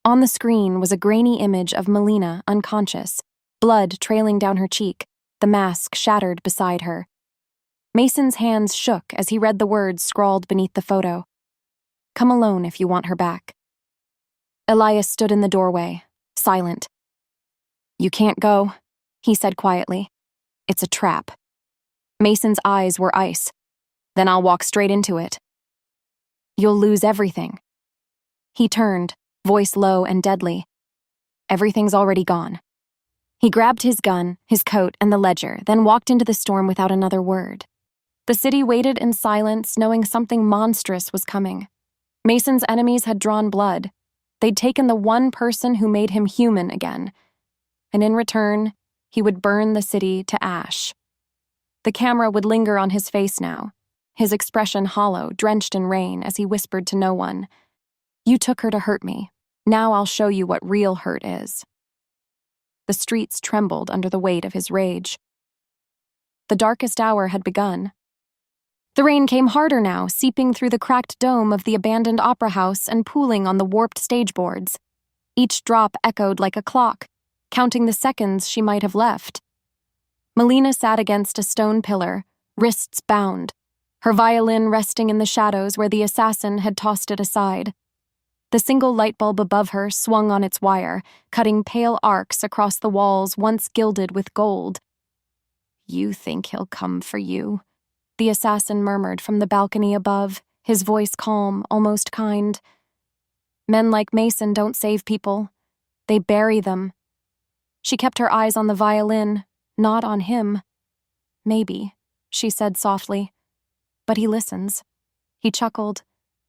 Speaker 1: On the screen was a grainy image of Melina unconscious, blood trailing down her cheek, the mask shattered beside her. Mason's hands shook as he read the words scrawled beneath the photo. Come alone if you want her back. Elias stood in the doorway, silent. You can't go, he said quietly. It's a trap. Mason's eyes were ice. Then I'll walk straight into it. You'll lose everything. He turned, voice low and deadly. Everything's already gone. He grabbed his gun, his coat, and the ledger, then walked into the storm without another word. The city waited in silence, knowing something monstrous was coming. Mason's enemies had drawn blood. They'd taken the one person who made him human again. And in return, he would burn the city to ash. The camera would linger on his face now, his expression hollow, drenched in rain, as he whispered to no one. You took her to hurt me. Now I'll show you what real hurt is. The streets trembled under the weight of his rage. The darkest hour had begun. The rain came harder now, seeping through the cracked dome of the abandoned opera house and pooling on the warped stage boards. Each drop echoed like a clock, counting the seconds she might have left. Melina sat against a stone pillar, wrists bound, her violin resting in the shadows where the assassin had tossed it aside. The single light bulb above her swung on its wire, cutting pale arcs across the walls once gilded with gold. You think he'll come for you? The assassin murmured from the balcony above, his voice calm, almost kind. Men like Mason don't save people. They bury them. She kept her eyes on the violin, not on him. Maybe, she said softly. But he listens. He chuckled.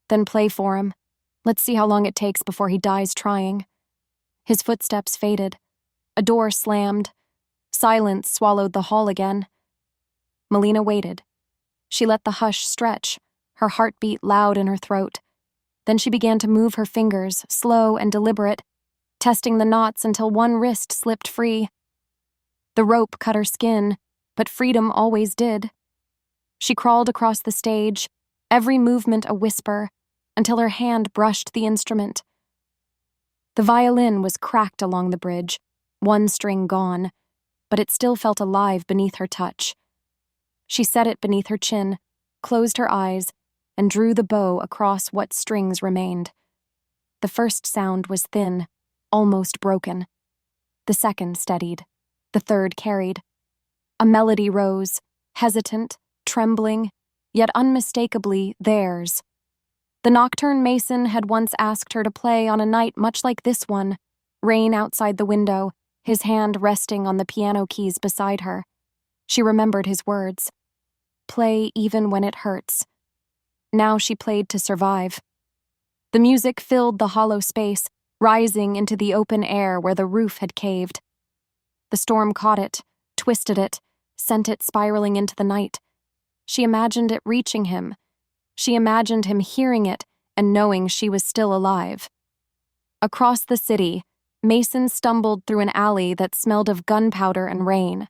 Speaker 1: Then play for him. Let's see how long it takes before he dies trying. His footsteps faded. A door slammed. Silence swallowed the hall again. Melina waited. She let the hush stretch, her heartbeat loud in her throat. Then she began to move her fingers, slow and deliberate, testing the knots until one wrist slipped free. The rope cut her skin, but freedom always did. She crawled across the stage, every movement a whisper, until her hand brushed the instrument. The violin was cracked along the bridge, one string gone, but it still felt alive beneath her touch. She set it beneath her chin, closed her eyes, and drew the bow across what strings remained. The first sound was thin, almost broken. The second steadied. The third carried. A melody rose, hesitant, trembling, yet unmistakably theirs. The nocturne mason had once asked her to play on a night much like this one, rain outside the window, his hand resting on the piano keys beside her. She remembered his words. Play even when it hurts. Now she played to survive. The music filled the hollow space, rising into the open air where the roof had caved. The storm caught it, twisted it, sent it spiraling into the night. She imagined it reaching him. She imagined him hearing it and knowing she was still alive. Across the city, Mason stumbled through an alley that smelled of gunpowder and rain.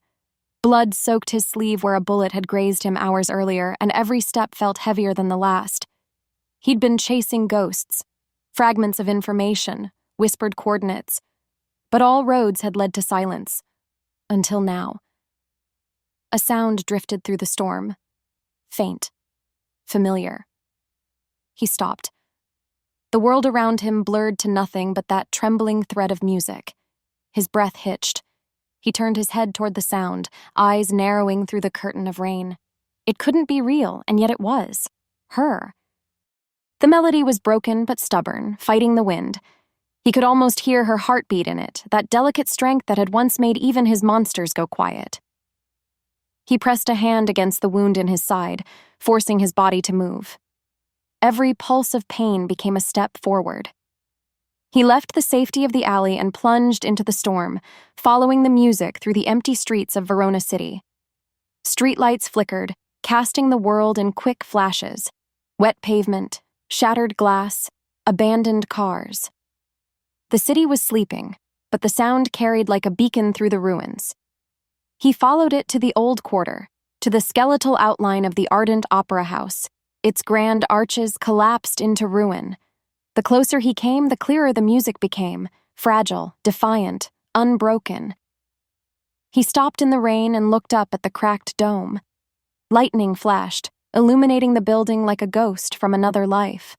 Speaker 1: Blood soaked his sleeve where a bullet had grazed him hours earlier, and every step felt heavier than the last. He'd been chasing ghosts, fragments of information, whispered coordinates, but all roads had led to silence. Until now. A sound drifted through the storm. Faint. Familiar. He stopped. The world around him blurred to nothing but that trembling thread of music. His breath hitched. He turned his head toward the sound, eyes narrowing through the curtain of rain. It couldn't be real, and yet it was. Her. The melody was broken but stubborn, fighting the wind. He could almost hear her heartbeat in it, that delicate strength that had once made even his monsters go quiet. He pressed a hand against the wound in his side, forcing his body to move. Every pulse of pain became a step forward. He left the safety of the alley and plunged into the storm, following the music through the empty streets of Verona City. Streetlights flickered, casting the world in quick flashes. Wet pavement, shattered glass, abandoned cars. The city was sleeping, but the sound carried like a beacon through the ruins. He followed it to the old quarter, to the skeletal outline of the ardent opera house. Its grand arches collapsed into ruin. The closer he came, the clearer the music became, fragile, defiant, unbroken. He stopped in the rain and looked up at the cracked dome. Lightning flashed, illuminating the building like a ghost from another life.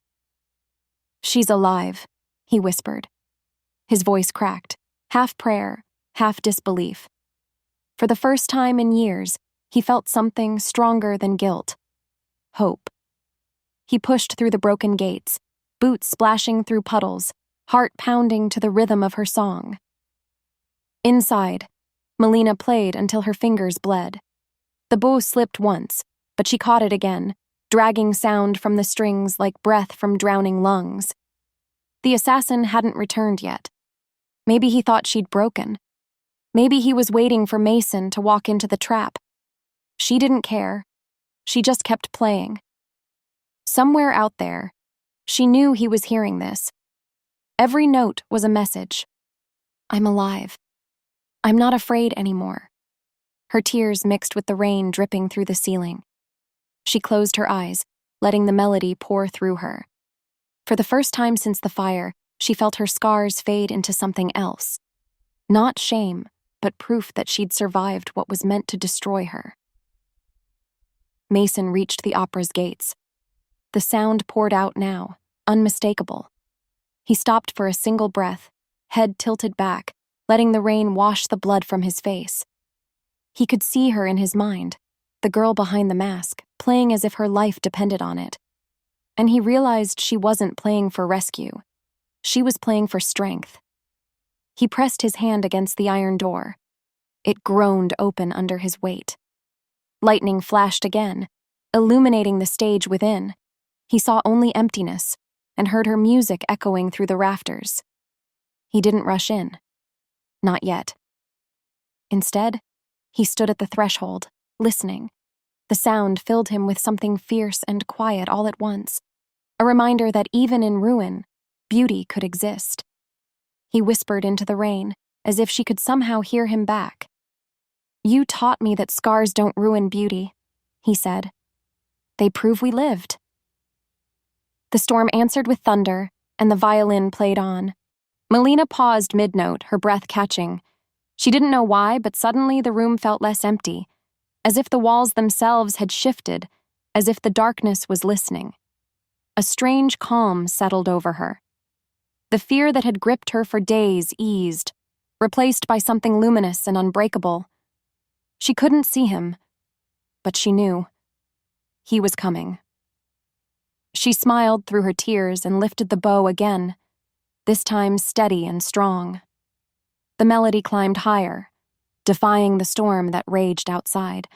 Speaker 1: "She's alive," he whispered. His voice cracked, half prayer, half disbelief. For the first time in years, he felt something stronger than guilt. Hope. He pushed through the broken gates, boots splashing through puddles, heart pounding to the rhythm of her song. Inside, Melina played until her fingers bled. The bow slipped once, but she caught it again, dragging sound from the strings like breath from drowning lungs. The assassin hadn't returned yet. Maybe he thought she'd broken. Maybe he was waiting for Mason to walk into the trap. She didn't care. She just kept playing. Somewhere out there, she knew he was hearing this. Every note was a message. I'm alive. I'm not afraid anymore. Her tears mixed with the rain dripping through the ceiling. She closed her eyes, letting the melody pour through her. For the first time since the fire, she felt her scars fade into something else. Not shame, but proof that she'd survived what was meant to destroy her. Mason reached the opera's gates. The sound poured out now, unmistakable. He stopped for a single breath, head tilted back, letting the rain wash the blood from his face. He could see her in his mind, the girl behind the mask, playing as if her life depended on it. And he realized she wasn't playing for rescue. She was playing for strength. He pressed his hand against the iron door. It groaned open under his weight. Lightning flashed again, illuminating the stage within. He saw only emptiness and heard her music echoing through the rafters. He didn't rush in. Not yet. Instead, he stood at the threshold, listening. The sound filled him with something fierce and quiet all at once, a reminder that even in ruin, beauty could exist. He whispered into the rain, as if she could somehow hear him back. You taught me that scars don't ruin beauty, he said. They prove we lived. The storm answered with thunder, and the violin played on. Melina paused mid-note, her breath catching. She didn't know why, but suddenly the room felt less empty, as if the walls themselves had shifted, as if the darkness was listening. A strange calm settled over her. The fear that had gripped her for days eased, replaced by something luminous and unbreakable. She couldn't see him, but she knew. He was coming. She smiled through her tears and lifted the bow again, this time steady and strong. The melody climbed higher, defying the storm that raged outside.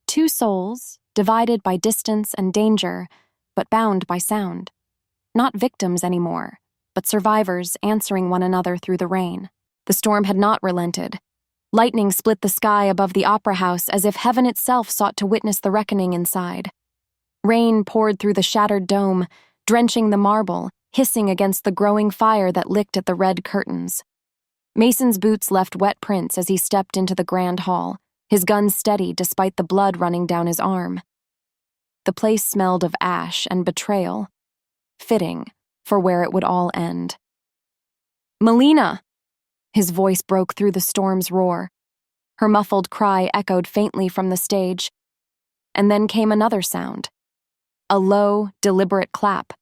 Speaker 1: Two souls, divided by distance and danger, but bound by sound. Not victims anymore, but survivors answering one another through the rain. The storm had not relented. Lightning split the sky above the opera house as if heaven itself sought to witness the reckoning inside. Rain poured through the shattered dome, drenching the marble, hissing against the growing fire that licked at the red curtains. Mason's boots left wet prints as he stepped into the grand hall, his gun steady despite the blood running down his arm. The place smelled of ash and betrayal, fitting for where it would all end. "Melina!" His voice broke through the storm's roar. Her muffled cry echoed faintly from the stage. And then came another sound. A low, deliberate clap.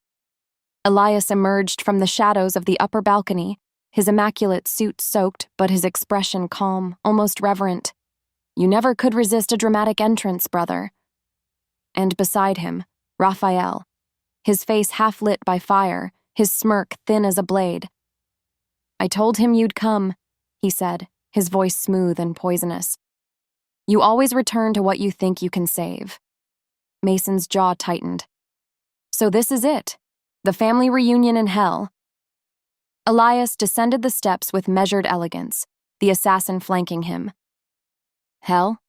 Speaker 1: Elias emerged from the shadows of the upper balcony, his immaculate suit soaked, but his expression calm, almost reverent. "You never could resist a dramatic entrance, brother." And beside him, Raphael, his face half lit by fire, his smirk thin as a blade. "I told him you'd come," he said, his voice smooth and poisonous. "You always return to what you think you can save." Mason's jaw tightened. "So this is it, the family reunion in hell." Elias descended the steps with measured elegance, the assassin flanking him. "Hell?"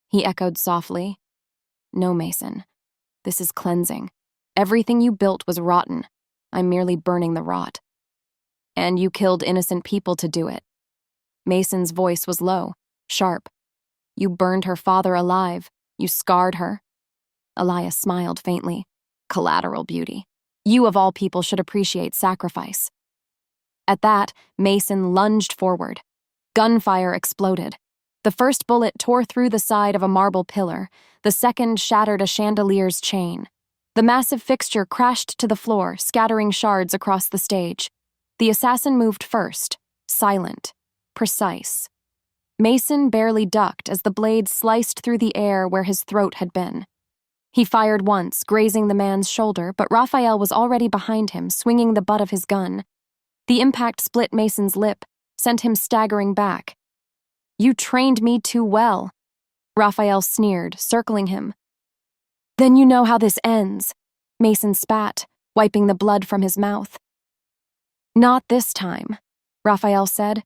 Speaker 1: he echoed softly. "No, Mason. This is cleansing. Everything you built was rotten. I'm merely burning the rot. And you killed innocent people to do it." Mason's voice was low, sharp. "You burned her father alive. You scarred her." Elias smiled faintly. "Collateral beauty. You of all people should appreciate sacrifice." At that, Mason lunged forward. Gunfire exploded. The first bullet tore through the side of a marble pillar. The second shattered a chandelier's chain. The massive fixture crashed to the floor, scattering shards across the stage. The assassin moved first, silent, precise. Mason barely ducked as the blade sliced through the air where his throat had been. He fired once, grazing the man's shoulder, but Raphael was already behind him, swinging the butt of his gun. The impact split Mason's lip, sent him staggering back. "You trained me too well," Raphael sneered, circling him. "Then you know how this ends," Mason spat, wiping the blood from his mouth. "Not this time," Raphael said.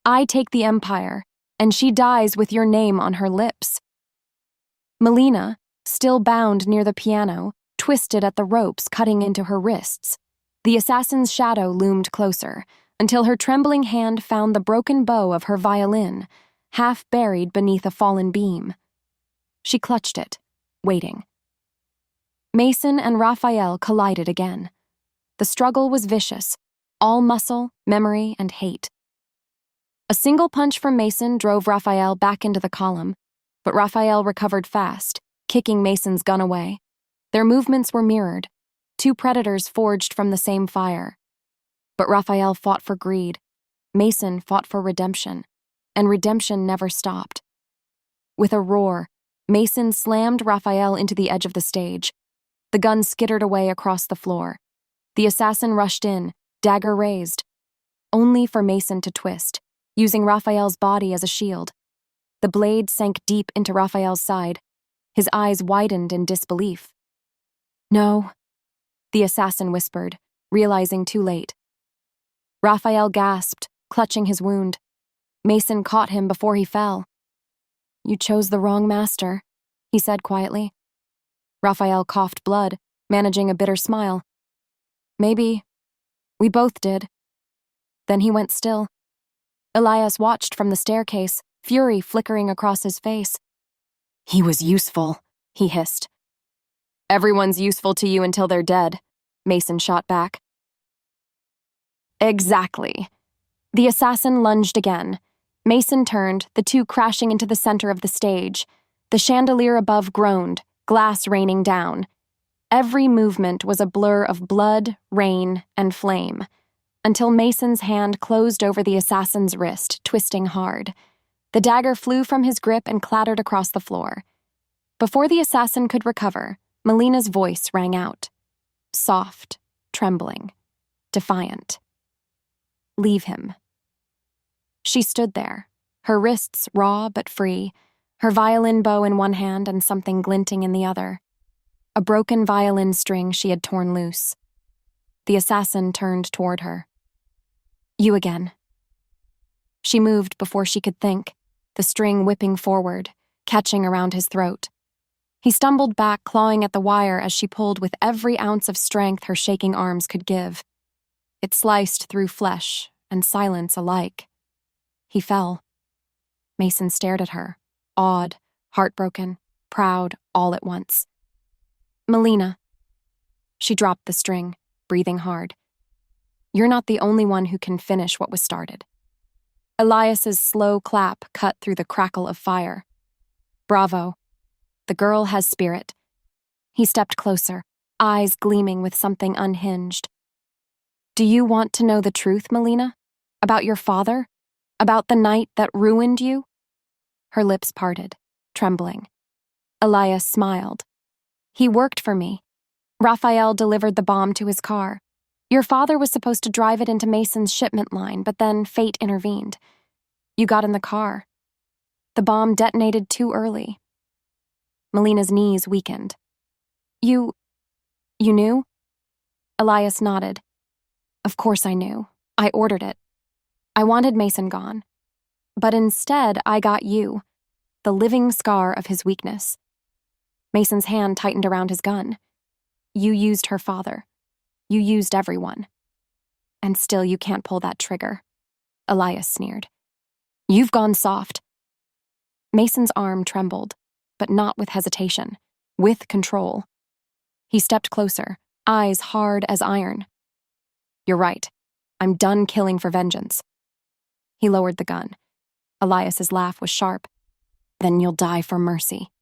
Speaker 1: "I take the Empire, and she dies with your name on her lips." Melina, still bound near the piano, twisted at the ropes cutting into her wrists. The assassin's shadow loomed closer, until her trembling hand found the broken bow of her violin, half buried beneath a fallen beam. She clutched it, waiting. Mason and Raphael collided again. The struggle was vicious, all muscle, memory, and hate. A single punch from Mason drove Raphael back into the column, but Raphael recovered fast, kicking Mason's gun away. Their movements were mirrored, two predators forged from the same fire. But Raphael fought for greed, Mason fought for redemption, and redemption never stopped. With a roar, Mason slammed Raphael into the edge of the stage. The gun skittered away across the floor. The assassin rushed in, dagger raised, only for Mason to twist, using Raphael's body as a shield. The blade sank deep into Raphael's side. His eyes widened in disbelief. "No," the assassin whispered, realizing too late. Raphael gasped, clutching his wound. Mason caught him before he fell. "You chose the wrong master," he said quietly. Raphael coughed blood, managing a bitter smile. "Maybe. We both did." Then he went still. Elias watched from the staircase, fury flickering across his face. "He was useful," he hissed. "Everyone's useful to you until they're dead," Mason shot back. "Exactly." The assassin lunged again. Mason turned, the two crashing into the center of the stage. The chandelier above groaned, glass raining down. Every movement was a blur of blood, rain, and flame, until Mason's hand closed over the assassin's wrist, twisting hard. The dagger flew from his grip and clattered across the floor. Before the assassin could recover, Melina's voice rang out. Soft, trembling, defiant. "Leave him." She stood there, her wrists raw but free, her violin bow in one hand and something glinting in the other. A broken violin string she had torn loose. The assassin turned toward her. "You again." She moved before she could think, the string whipping forward, catching around his throat. He stumbled back, clawing at the wire as she pulled with every ounce of strength her shaking arms could give. It sliced through flesh and silence alike. He fell. Mason stared at her, awed, heartbroken, proud, all at once. "Melina." She dropped the string, breathing hard. "You're not the only one who can finish what was started." Elias's slow clap cut through the crackle of fire. "Bravo. The girl has spirit." He stepped closer, eyes gleaming with something unhinged. "Do you want to know the truth, Melina? About your father? About the night that ruined you?" Her lips parted, trembling. Elias smiled. "He worked for me. Raphael delivered the bomb to his car. Your father was supposed to drive it into Mason's shipment line, but then fate intervened. You got in the car. The bomb detonated too early." Melina's knees weakened. You knew?" Elias nodded. "Of course I knew. I ordered it. I wanted Mason gone. But instead, I got you, the living scar of his weakness." Mason's hand tightened around his gun. "You used her father. You used everyone. And still you can't pull that trigger." Elias sneered. "You've gone soft." Mason's arm trembled, but not with hesitation, with control. He stepped closer, eyes hard as iron. "You're right. I'm done killing for vengeance." He lowered the gun. Elias's laugh was sharp. "Then you'll die for mercy."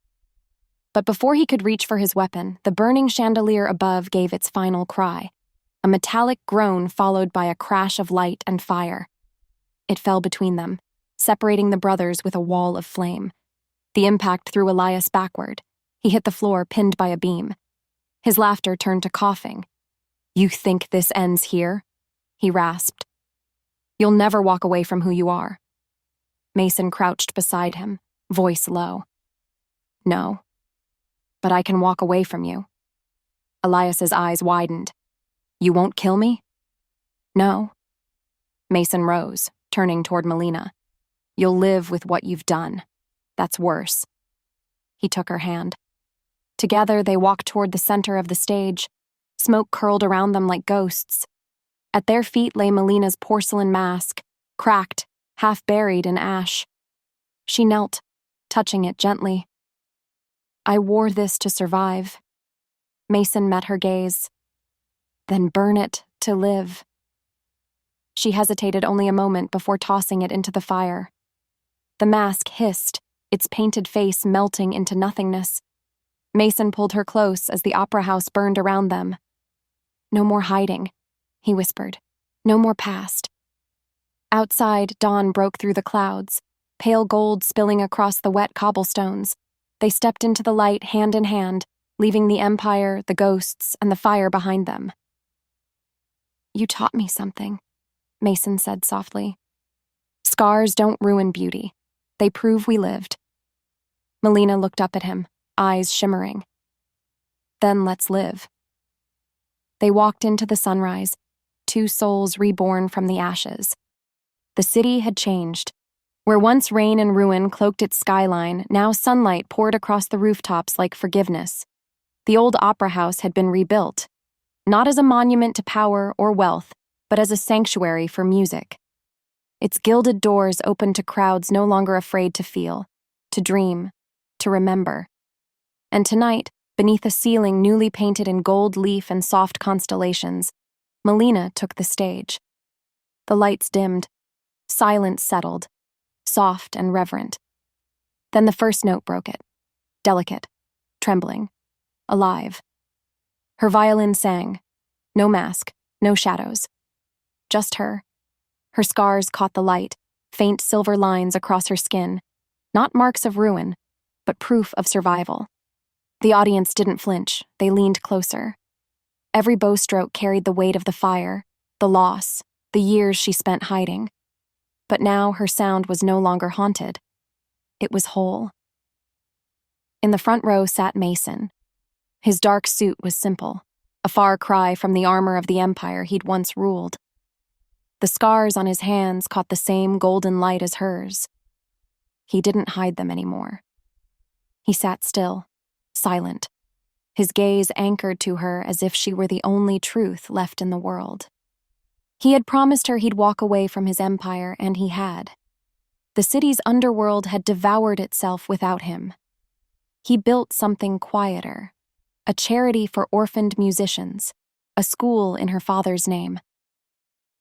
Speaker 1: But before he could reach for his weapon, the burning chandelier above gave its final cry, a metallic groan followed by a crash of light and fire. It fell between them, separating the brothers with a wall of flame. The impact threw Elias backward. He hit the floor, pinned by a beam. His laughter turned to coughing. "You think this ends here?" he rasped. "You'll never walk away from who you are." Mason crouched beside him, voice low. "No. But I can walk away from you." Elias's eyes widened. "You won't kill me?" "No." Mason rose, turning toward Melina. "You'll live with what you've done. That's worse." He took her hand. Together they walked toward the center of the stage. Smoke curled around them like ghosts. At their feet lay Melina's porcelain mask, cracked, half buried in ash. She knelt, touching it gently. "I wore this to survive." Mason met her gaze. "Then burn it to live." She hesitated only a moment before tossing it into the fire. The mask hissed, its painted face melting into nothingness. Mason pulled her close as the opera house burned around them. "No more hiding," he whispered. "No more past." Outside, dawn broke through the clouds, pale gold spilling across the wet cobblestones. They stepped into the light hand in hand, leaving the Empire, the ghosts, and the fire behind them. "You taught me something," Mason said softly. "Scars don't ruin beauty. They prove we lived." Melina looked up at him, eyes shimmering. "Then let's live." They walked into the sunrise, two souls reborn from the ashes. The city had changed. Where once rain and ruin cloaked its skyline, now sunlight poured across the rooftops like forgiveness. The old opera house had been rebuilt, not as a monument to power or wealth, but as a sanctuary for music. Its gilded doors opened to crowds no longer afraid to feel, to dream, to remember. And tonight, beneath a ceiling newly painted in gold leaf and soft constellations, Melina took the stage. The lights dimmed. Silence settled, soft and reverent. Then the first note broke it, delicate, trembling, alive. Her violin sang. No mask, no shadows. Just her. Her scars caught the light, faint silver lines across her skin, not marks of ruin, but proof of survival. The audience didn't flinch, they leaned closer. Every bowstroke carried the weight of the fire, the loss, the years she spent hiding. But now her sound was no longer haunted. It was whole. In the front row sat Mason. His dark suit was simple, a far cry from the armor of the empire he'd once ruled. The scars on his hands caught the same golden light as hers. He didn't hide them anymore. He sat still, silent, his gaze anchored to her as if she were the only truth left in the world. He had promised her he'd walk away from his empire, and he had. The city's underworld had devoured itself without him. He built something quieter, a charity for orphaned musicians, a school in her father's name.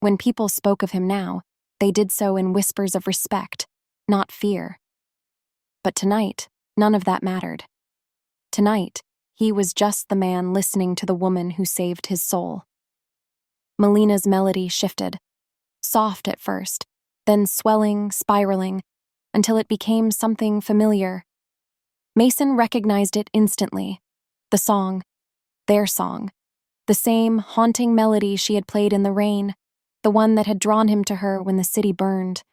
Speaker 1: When people spoke of him now, they did so in whispers of respect, not fear. But tonight, none of that mattered. Tonight, he was just the man listening to the woman who saved his soul. Melina's melody shifted, soft at first, then swelling, spiraling, until it became something familiar. Mason recognized it instantly. The song, their song, the same haunting melody she had played in the rain, the one that had drawn him to her when the city burned.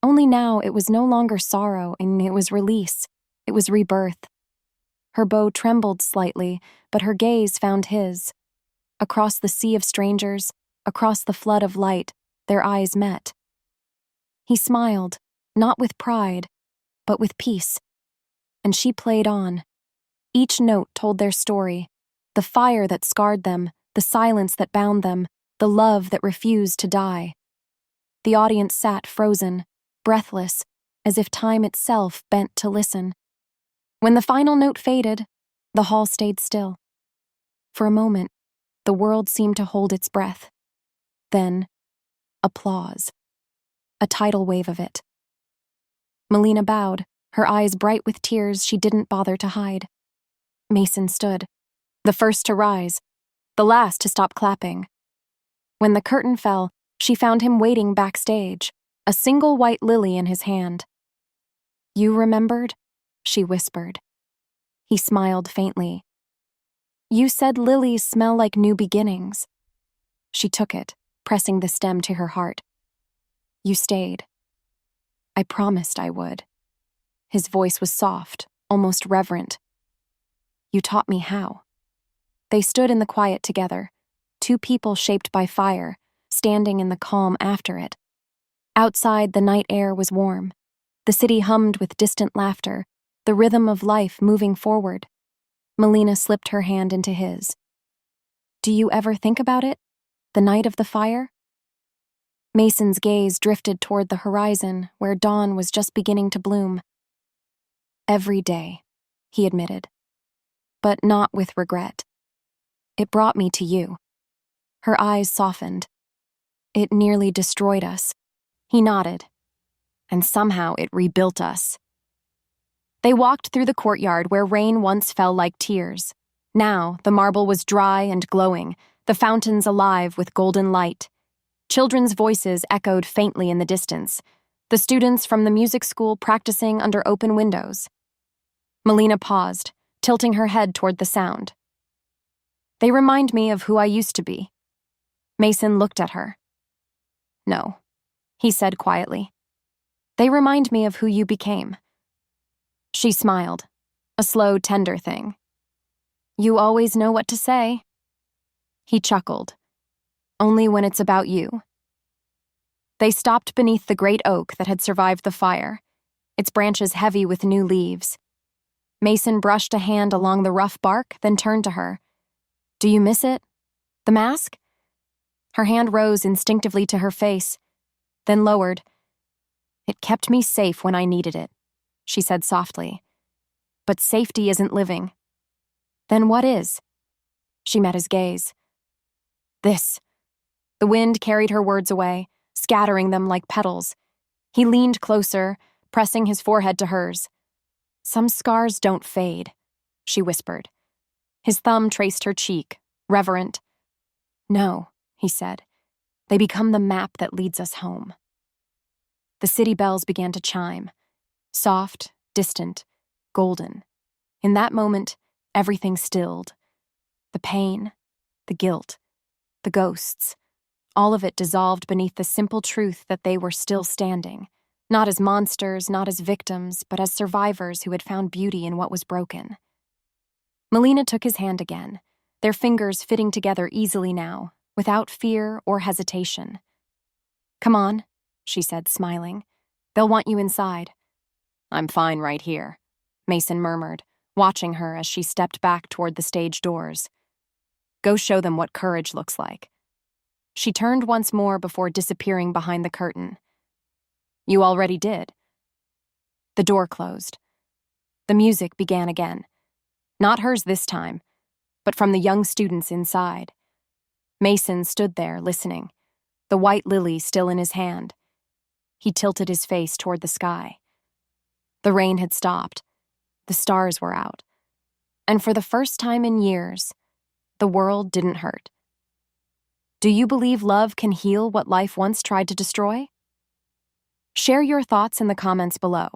Speaker 1: Only now it was no longer sorrow, and it was release. It was rebirth. Her bow trembled slightly, but her gaze found his. Across the sea of strangers, across the flood of light, their eyes met. He smiled, not with pride, but with peace. And she played on. Each note told their story, the fire that scarred them, the silence that bound them, the love that refused to die. The audience sat frozen, breathless, as if time itself bent to listen. When the final note faded, the hall stayed still. For a moment, the world seemed to hold its breath. Then, applause. A tidal wave of it. Melina bowed, her eyes bright with tears she didn't bother to hide. Mason stood, the first to rise, the last to stop clapping. When the curtain fell, she found him waiting backstage, a single white lily in his hand. "You remembered?" she whispered. He smiled faintly. "You said lilies smell like new beginnings." She took it, pressing the stem to her heart. "You stayed. I promised I would." His voice was soft, almost reverent. "You taught me how." They stood in the quiet together, two people shaped by fire, standing in the calm after it. Outside, the night air was warm. The city hummed with distant laughter, the rhythm of life moving forward. Melina slipped her hand into his. "Do you ever think about it? The night of the fire?" Mason's gaze drifted toward the horizon, where dawn was just beginning to bloom. "Every day," he admitted, but not with regret. "It brought me to you." Her eyes softened. "It nearly destroyed us." He nodded. "And somehow it rebuilt us." They walked through the courtyard where rain once fell like tears. Now the marble was dry and glowing, the fountains alive with golden light. Children's voices echoed faintly in the distance, the students from the music school practicing under open windows. Melina paused, tilting her head toward the sound. "They remind me of who I used to be." Mason looked at her. "No," he said quietly. "They remind me of who you became." She smiled, a slow, tender thing. "You always know what to say." He chuckled. "Only when it's about you." They stopped beneath the great oak that had survived the fire, its branches heavy with new leaves. Mason brushed a hand along the rough bark, then turned to her. "Do you miss it? The mask?" Her hand rose instinctively to her face, then lowered, It kept me safe when I needed it, she said softly. But safety isn't living. Then what is? She met his gaze. This. The wind carried her words away, scattering them like petals. He leaned closer, pressing his forehead to hers. Some scars don't fade, she whispered. His thumb traced her cheek, reverent. No, he said. They become the map that leads us home. The city bells began to chime. Soft, distant, golden. In that moment, everything stilled. The pain, the guilt, the ghosts. All of it dissolved beneath the simple truth that they were still standing. Not as monsters, not as victims, but as survivors who had found beauty in what was broken. Melina took his hand again, their fingers fitting together easily now, without fear or hesitation. Come on, she said, smiling. They'll want you inside. I'm fine right here, Mason murmured, watching her as she stepped back toward the stage doors. Go show them what courage looks like. She turned once more before disappearing behind the curtain. You already did. The door closed. The music began again. Not hers this time, but from the young students inside. Mason stood there, listening, the white lily still in his hand. He tilted his face toward the sky. The rain had stopped. The stars were out. And for the first time in years, the world didn't hurt. Do you believe love can heal what life once tried to destroy? Share your thoughts in the comments below.